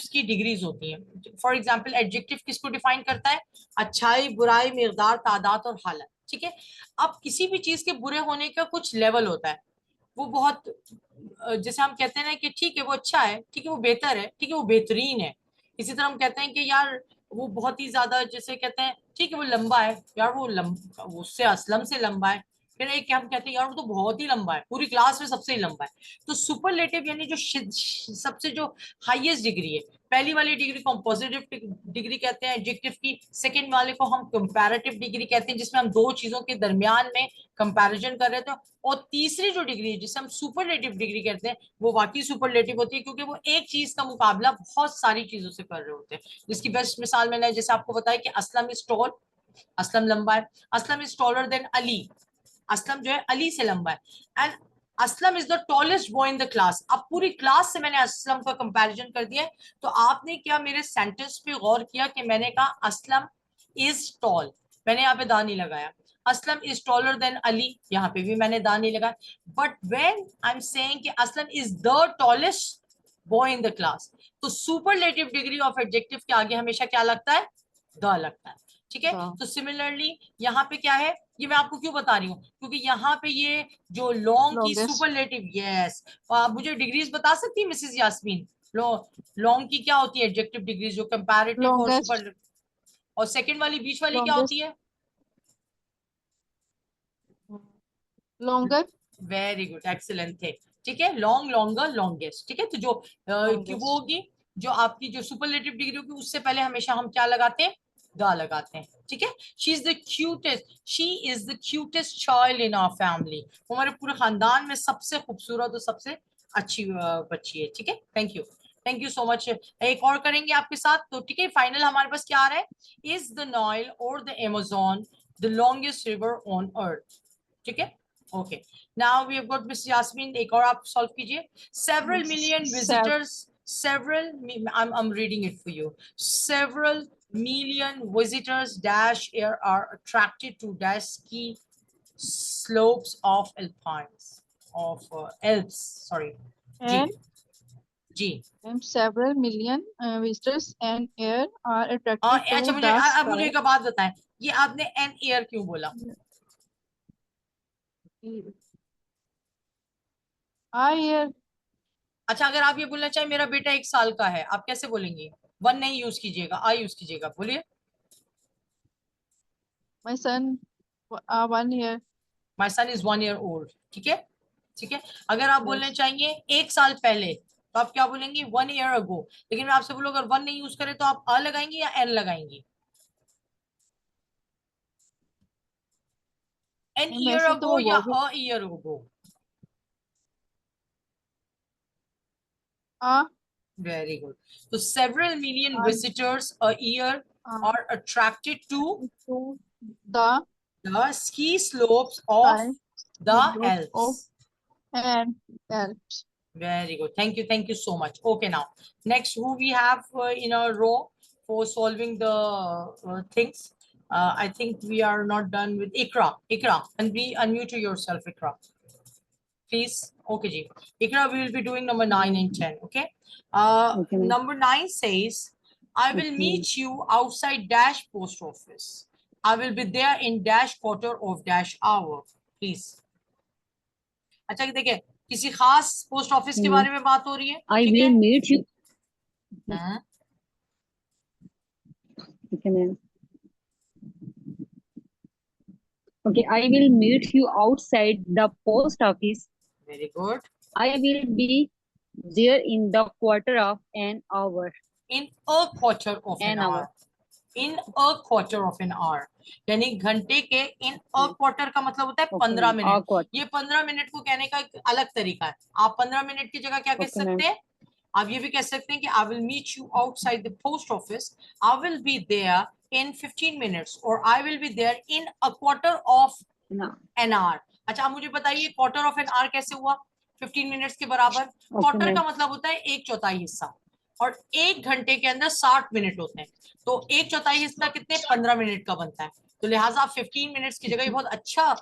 की डिग्रीज होती हैं। फॉर एग्जांपल एडजेक्टिव किसको डिफाइन करता है? अच्छाई, बुराई, मिकदार, तादाद और हालत। ठीक है, अब किसी भी चीज के बुरे होने का कुछ लेवल होता है। वो बहुत जैसे हम कहते हैं ना कि ठीक है वो अच्छा है, ठीक है वो बेहतर है, ठीक है वो बेहतरीन है। इसी तरह हम कहते हैं कि यार वो बहुत ही ज्यादा, जैसे कहते हैं ठीक है वो लंबा है, यार वो उससे असलम से लंबा है, फिर एक हम कहते हैं यार वो तो बहुत ही लंबा है, पूरी क्लास में सबसे ही लंबा है। तो सुपरलेटिव यानी जो सबसे जो हाईएस्ट डिग्री है, पहली वाली डिग्री को हम पॉजिटिव डिग्री कहते हैं एडजेक्टिव की, सेकंड वाले को हम कंपैरेटिव डिग्री कहते हैं जिसमें हम दो चीजों के दरमियान में कंपैरिजन कर रहे थे, और तीसरी जो डिग्री है जिसे हम सुपरलेटिव डिग्री कहते हैं वो वाकई सुपरलेटिव होती है क्योंकि वो एक चीज का मुकाबला बहुत सारी चीजों से कर रहे होते हैं। जिसकी बेस्ट मिसाल मैंने जैसे आपको बताया कि असलम इज टॉल, असलम लंबा है, Aslam is taller than Ali, Aslam जो है अली से लंबा है, and Aslam is the tallest boy in the class. अब पूरी क्लास से मैंने असलम का कंपैरिजन कर दिया है, तो आपने क्या मेरे सेंटेंस पे गौर किया कि मैंने कहा असलम इज टॉल, मैंने यहाँ पे दा नहीं लगाया, Aslam is taller than Ali, यहाँ पे भी मैंने दा नहीं लगाया, but when I am saying कि Aslam is the tallest boy in the class, तो सुपरलेटिव डिग्री ऑफ एडजेक्टिव के आगे हमेशा क्या लगता है, द लगता है। ठीक है, तो सिमिलरली यहाँ पे क्या है, ये मैं आपको क्यों बता रही हूँ क्योंकि यहाँ पे ये जो लॉन्ग की Longest. सुपरलेटिव, यस, आप मुझे डिग्रीज बता सकती है मिसेस यास्मीन, लॉन्ग की क्या होती है एडजेक्टिव डिग्रीज, जो कंपैरेटिव और Longest. सुपर, और सेकंड वाली बीच वाली क्या Longest. होती है, Longer. वेरी गुड, एक्सीलेंट थे। ठीक है, लॉन्ग, लॉन्गर, लॉन्गेस्ट। ठीक है, तो जो कि वो Longest. होगी जो आपकी जो सुपरलेटिव डिग्री होगी उससे पहले हमेशा हम क्या लगाते हैं, द लगाते हैं। ठीक है, she is the cutest, she is the cutest child in our family, हमारे पूरे खानदान में सबसे खूबसूरत और सबसे अच्छी बच्ची है। ठीक है, thank you, thank you so much. एक और करेंगे आपके साथ, तो ठीक है, फाइनल हमारे पास क्या आ रहा है, इज द नाइल और the Amazon the longest river on earth. ठीक है, okay, now we have got Miss Yasmin, एक और आप सॉल्व कीजिए। Several million visitors, several I'm reading it for you, several million visitors dash air are attracted to dash ski slopes of alpines of Alps, sorry, जी जी। And several million visitors and air are attracted अच्छा, to मुझे the अब मुझे sky. एक बात बताएं, ये आपने एन एयर क्यों बोला, Air. अच्छा अगर आप ये बोलना चाहें मेरा बेटा 1 साल का है, आप कैसे बोलेंगे, वन नहीं यूज कीजिएगा, आई यूज कीजिएगा, बोलिए। My son. 1 year. My son is 1 year old। ठीक है, ठीक है, अगर आप बोलने Yes. चाहिए 1 साल पहले तो आप क्या बोलेंगे, 1 year ago, लेकिन मैं आपसे बोलूँ अगर वन नहीं यूज करें तो आप अ लगाएंगे या एन लगाएंगे, एन ईयर वैसे तो अगो वो या बहुत a year ago, uh very good. तो several million uh visitors a year uh are attracted to to the the ski slopes of sky the slope Alps. of and Alps. Very good. Thank you so much. Okay, now next who we have in a row for solving the things. I think we are not done with Ikra. Ikra, and be unmute yourself, Ikra, please. Okay, ji. Ikra, we will be doing number 9 and 10. Okay. Okay, ma'am. Number 9 says, I will Okay. meet you outside dash post office. I will be there in dash quarter of dash hour. Please. अच्छा देखिए, किसी खास post office के बारे में बात हो रही है, I ठीक है। will meet you. हाँ, Okay, ma'am. Okay, I will meet you outside the post office. very good. I will be there in the quarter of an hour. In a quarter of an An hour. hour. In a quarter of an hour, यानी घंटे के in a quarter का मतलब होता है Okay, 15 ma'am. A minute. quarter. ये 15 minute को कहने का एक अलग तरीका है। आप 15 मिनट की जगह क्या कह Okay, ma'am. सकते हैं, आप ये भी कह सकते हैं कि I will meet you outside the post office. I will be there in 15 minutes or I will be there in a quarter of No. an hour. अच्छा, आप मुझे बताइए quarter of an hour कैसे हुआ 15 मिनट्स के बराबर। Okay, quarter का ma'am. मतलब होता है 1/4 हिस्सा, और 1 घंटे के अंदर 60 मिनट होते हैं, तो 1/4 हिस्सा कितने, 15 मिनट का बनता है। तो लिहाजा 15 मिनट्स की जगह ये बहुत अच्छा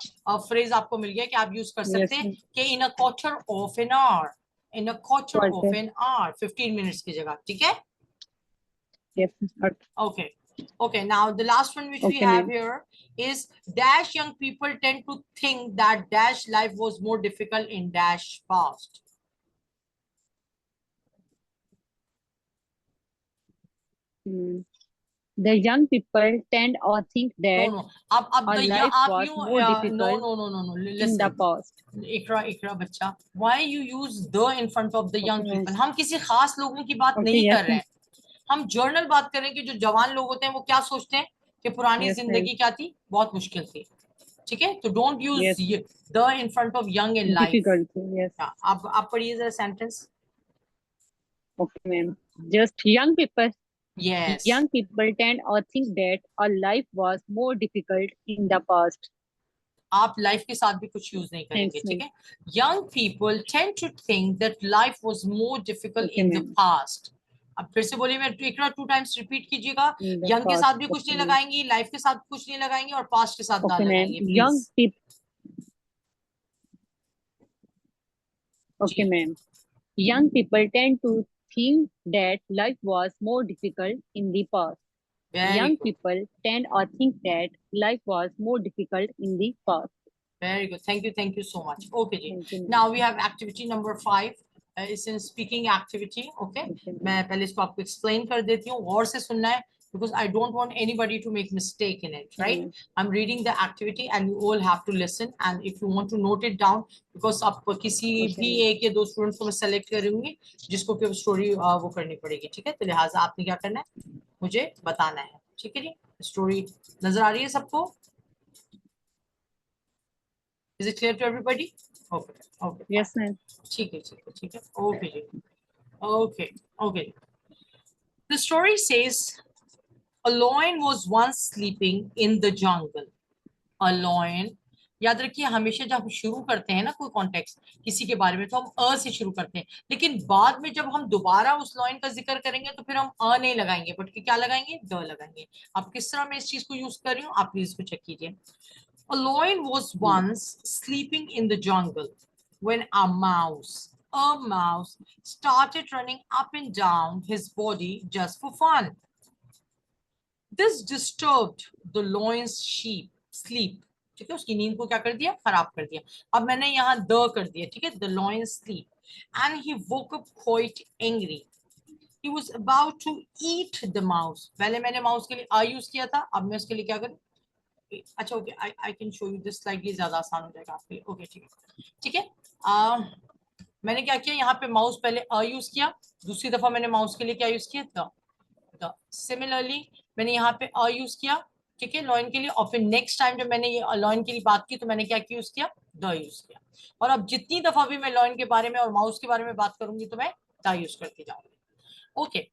फ्रेज आपको मिल गया कि आप यूज कर Yes, सकते हैं ma'am. कि in a quarter of an hour, in a quarter of Quarter. An hour, 15 minutes की जगह। ठीक है, Yes. Okay. okay, okay, now the last one which we Okay, have ma'am. here is dash young people tend to think that dash life was more difficult in dash past. Hmm. The young people tend or think No, that no. अब our the life आप was you more no difficult no no no no. in the Listen, past. इकरा बच्चा, why you use the in front of the young Okay, ma'am. people? हम किसी खास लोगों की बात Okay, नहीं yes, कर रहे हैं, हम जर्नल बात कर रहे हैं कि जो जवान लोग होते हैं वो क्या सोचते हैं कि पुरानी Yes, ma'am. जिंदगी क्या थी, बहुत मुश्किल थी, ठीक है? तो don't use Yes. the in front of young in life. Difficult. Yes. आप पढ़िए जरा sentence. Okay, ma'am. Just young people. Yes. Young people tend or think that our life was more difficult in the past. आप life के साथ भी कुछ use नहीं करेंगे, Thanks, ठीक ma'am. है? Young people tend to think that life was more difficult Okay, in the ma'am. Past. अब फिर से बोलिए, मैं इकरा 2 टाइम्स रिपीट कीजिएगा. In the यंग के साथ past. भी कुछ Okay, नहीं ma'am. लगाएंगी, लाइफ के साथ कुछ नहीं लगाएंगी और पास्ट के साथ ना Okay, ma'am. लगाएंगे, Young please. people. Okay, ma'am. Young people tend to think that life was more difficult in the past. Very Young good, people tend or think that life was more difficult in the past. Very good. Thank you so much. Okay जी. Thank you, ma'am. Now we have activity number 5. It's in speaking activity. Okay, Okay, ma'am. मैं पहले इसको आपको explain कर देती हूँ, गौर से सुनना है, because I don't want anybody to make mistake in it, right? Mm. I'm reading the activity and you all have to listen, and if you want to note it down, because आप किसी Okay, भी ma'am. एक या दो students को मैं select करूंगी जिसको कि स्टोरी वो करनी पड़ेगी, ठीक है? तो लिहाजा आपने क्या करना है, मुझे बताना है, ठीक है जी? स्टोरी नजर आ रही है सबको? Is it clear to everybody? Okay, okay. Yes, ma'am. ठीक है. Okay ji. Okay. The story says, a lion was once sleeping in the jungle. A lion, याद रखिए हमेशा जब हम शुरू करते हैं ना कोई कॉन्टेक्स्ट किसी के बारे में तो हम अ से शुरू करते हैं, लेकिन बाद में जब हम दोबारा उस लॉयन का जिक्र करेंगे तो फिर हम अ नहीं लगाएंगे, बट क्या लगाएंगे, द लगाएंगे. अब किस तरह मैं इस चीज को यूज कर रही हूँ आप प्लीज इसको चेक कीजिए. A lion was once sleeping in the jungle when a mouse started running up and down his body just for fun. This disturbed the lion's sleep. ठीक है, उसकी नींद को क्या कर दिया, खराब कर दिया. अब मैंने यहाँ द कर दिया, ठीक है, the lion sleep, and he woke up quite angry. He was about to eat the mouse. पहले मैंने माउस के लिए आ यूज किया था, अब मैं उसके लिए क्या करूँ, अच्छा okay, I can show you this slightly, ज्यादा आसान हो जाएगा आपके लिए. ओके ठीक है. मैंने क्या किया, यहाँ पे माउस पहले अ यूज किया, दूसरी दफा मैंने माउस के लिए क्या यूज किया, द. सिमिलरली मैंने यहाँ पे अ यूज किया, ठीक है, लॉइन के लिए, और फिर नेक्स्ट टाइम जब मैंने ये लॉइन के लिए बात की तो मैंने क्या यूज किया, द यूज किया. और अब जितनी दफा भी मैं लॉइन के बारे में और माउस के बारे में बात करूंगी तो मैं द यूज करती जाऊंगी. Okay,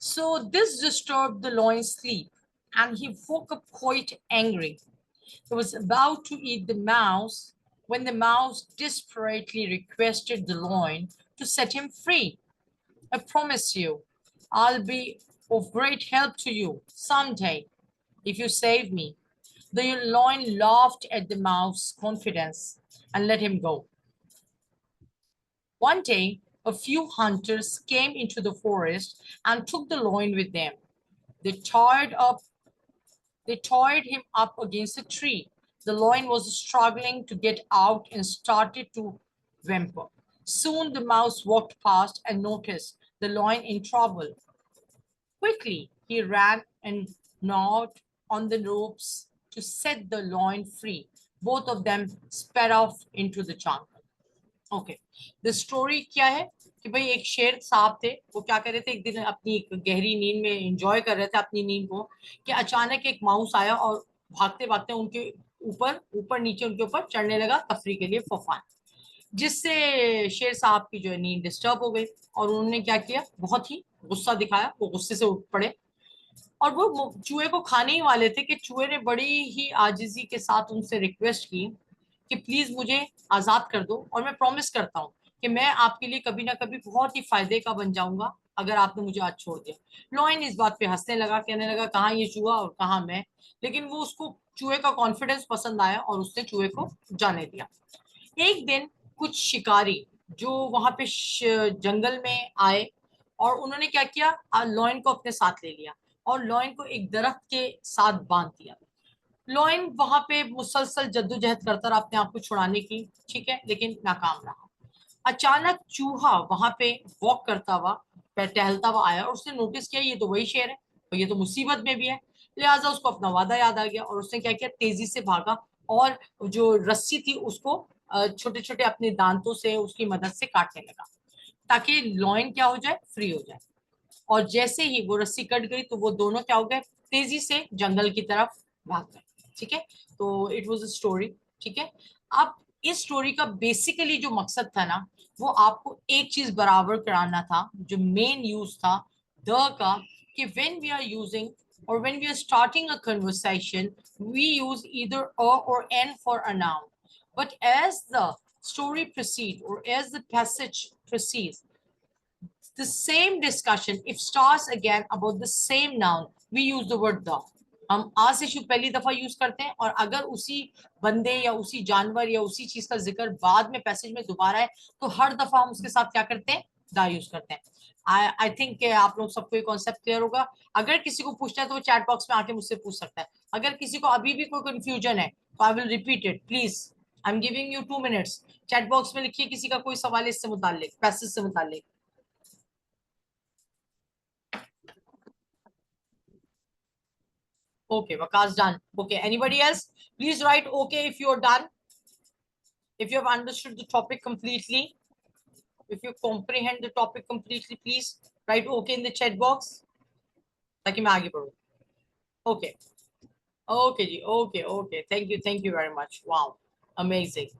so this disturbed the lion sleep and he woke up quite angry. He was about to eat the mouse when the mouse desperately requested the lion to set him free. I promise you, I'll be of great help to you someday if you save me. The lion laughed at the mouse's confidence and let him go. One day, a few hunters came into the forest and took the lion with them. They tied him up against a tree. The lion was struggling to get out and started to whimper. Soon the mouse walked past and noticed the lion in trouble. Quickly, he ran and gnawed on the ropes to set the lion free. Both of them sped off into the jungle. Okay, the story क्या है कि भाई एक शेर साहब थे, वो क्या कर रहे थे, एक दिन अपनी एक गहरी नींद में एंजॉय कर रहे थे अपनी नींद को, कि अचानक एक माउस आया और भागते भागते उनके ऊपर नीचे उनके ऊपर चढ़ने लगा तफरी के लिए, फॉर फन, जिससे शेर साहब की जो है नींद डिस्टर्ब हो गई और उन्होंने क्या किया, बहुत ही गुस्सा दिखाया, वो गुस्से से उठ पड़े और वो चूहे को खाने ही वाले थे कि चूहे ने बड़ी ही आजिजी के साथ उनसे रिक्वेस्ट की कि प्लीज मुझे आजाद कर दो और मैं प्रॉमिस करता हूँ कि मैं आपके लिए कभी ना कभी बहुत ही फायदे का बन जाऊंगा अगर आपने मुझे आज छोड़ दिया. लॉयन इस बात पे हंसने लगा, कहने लगा कहाँ ये चूहा और कहाँ मैं, लेकिन वो उसको चूहे का कॉन्फिडेंस पसंद आया और उसने चूहे को जाने दिया. एक दिन कुछ शिकारी जो वहां पे जंगल में आए और उन्होंने क्या किया, लॉयन को अपने साथ ले लिया और लॉयन को एक दरख्त के साथ बांध दिया. लॉयन वहां पे मुसलसल जद्दोजहद करता रहा अपने आप को छुड़ाने की, ठीक है, लेकिन नाकाम रहा. अचानक चूहा वहां पे वॉक करता हुआ, टहलता हुआ आया और उसने नोटिस किया ये तो वही शेर है तो ये तो मुसीबत में भी है, लिहाजा उसको अपना वादा याद आ गया और उसने क्या किया, तेजी से भागा और जो रस्सी थी उसको छोटे छोटे अपने दांतों से उसकी मदद से काटने लगा ताकि लॉयन क्या हो जाए, फ्री हो जाए। और जैसे ही वो रस्सी कट गई तो वो दोनों क्या हो गए, तेजी से जंगल की तरफ भाग गए। ठीक है, तो इट वाज अ स्टोरी। ठीक है, अब इस स्टोरी का बेसिकली जो मकसद था ना, वो आपको एक चीज बराबर कराना था, जो मेन यूज था द का, कि when we are using or when we are starting a conversation, we use either a or an for a noun. But as the story proceeds or as the passage proceeds, the same discussion, if starts again about the same noun, we use the word the. हम आ से शुरू पहली दफा use करते हैं, और अगर उसी बंदे या उसी जानवर या उसी चीज का जिक्र बाद में पैसेज में दोबारा है, तो हर दफा हम उसके साथ क्या करते हैं, दा यूज करते हैं। आई थिंक आप लोग सबको ये कॉन्सेप्ट क्लियर होगा। अगर किसी को पूछना है तो वो चैट बॉक्स में आके मुझसे पूछ सकता है। अगर किसी को अभी भी कोई कंफ्यूजन है तो I will repeat it please. I am giving you 2 minutes. Chat box में लिखिए किसी का कोई सवाल है इससे मुतालिक, पैसेज से मुतालिक। Okay, Waqas done. Okay, anybody else? Please write okay if you're done. If you have understood the topic completely, if you comprehend the topic completely, please write okay in the chat box. ताकि मैं आगे बढ़ूं. Okay. Okay, ji. Okay, okay. Thank you very much. Wow, amazing.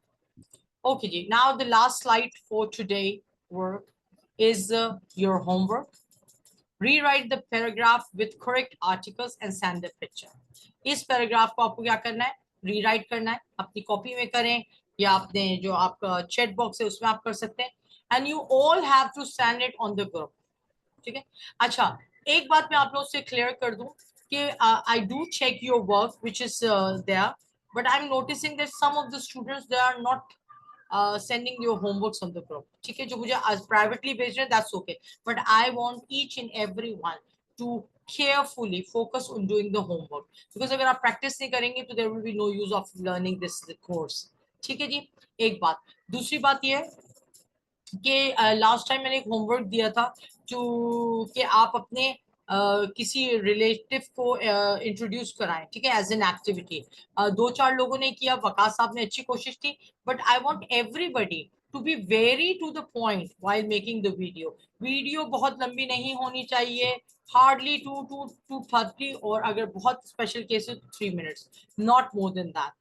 Okay, ji. Now the last slide for today work is your homework. Rewrite the paragraph with correct articles and send the picture. इस paragraph को आपको क्या करना है, rewrite करना है, अपनी copy में करें या अपने जो आपका चैट बॉक्स है उसमें आप कर सकते हैं, and you all have to send it on the group. ठीक है, अच्छा एक बात मैं आप लोगों से क्लियर कर दूं कि I do check your work which is there, but I am noticing that some of the students they are not sending your homeworks on the group. ठीक है, जो मुझे privately भेज रहे हैं that's okay, but I want each and every one to carefully focus on doing the homework, because अगर आप practice नहीं करेंगे तो there will be no use of learning this course. ठीक है जी, एक बात। दूसरी बात ये कि लास्ट टाइम मैंने एक होमवर्क दिया था जो कि आप अपने किसी रिलेटिव को इंट्रोड्यूस कराएं, ठीक है, एज एन एक्टिविटी। 2-4 लोगों ने किया, वकास साहब ने अच्छी कोशिश की, but I want everybody to be very to the point while making the video. Video बहुत लंबी नहीं होनी चाहिए, हार्डली 2-2:30, और अगर बहुत special cases 3 minutes, not more than that.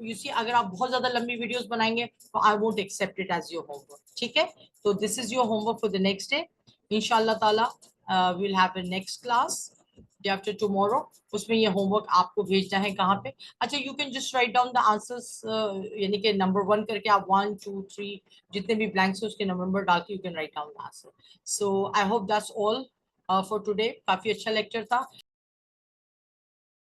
You see, अगर आप बहुत ज्यादा लंबी वीडियोस बनाएंगे तो I won't accept it as your homework. ठीक है, तो this is your homework for the next day. इंशाल्लाह ताला we'll have a next class day after tomorrow. उसमें ये होमवर्क आपको भेजना है कहाँ पे? अच्छा, you can just write down the answers, यानी कि नंबर 1 करके आप 1 2 3 जितने भी blanks है उसके नंबर डाल के you can write down the answer. So I hope that's all for today. काफी अच्छा लेक्चर था।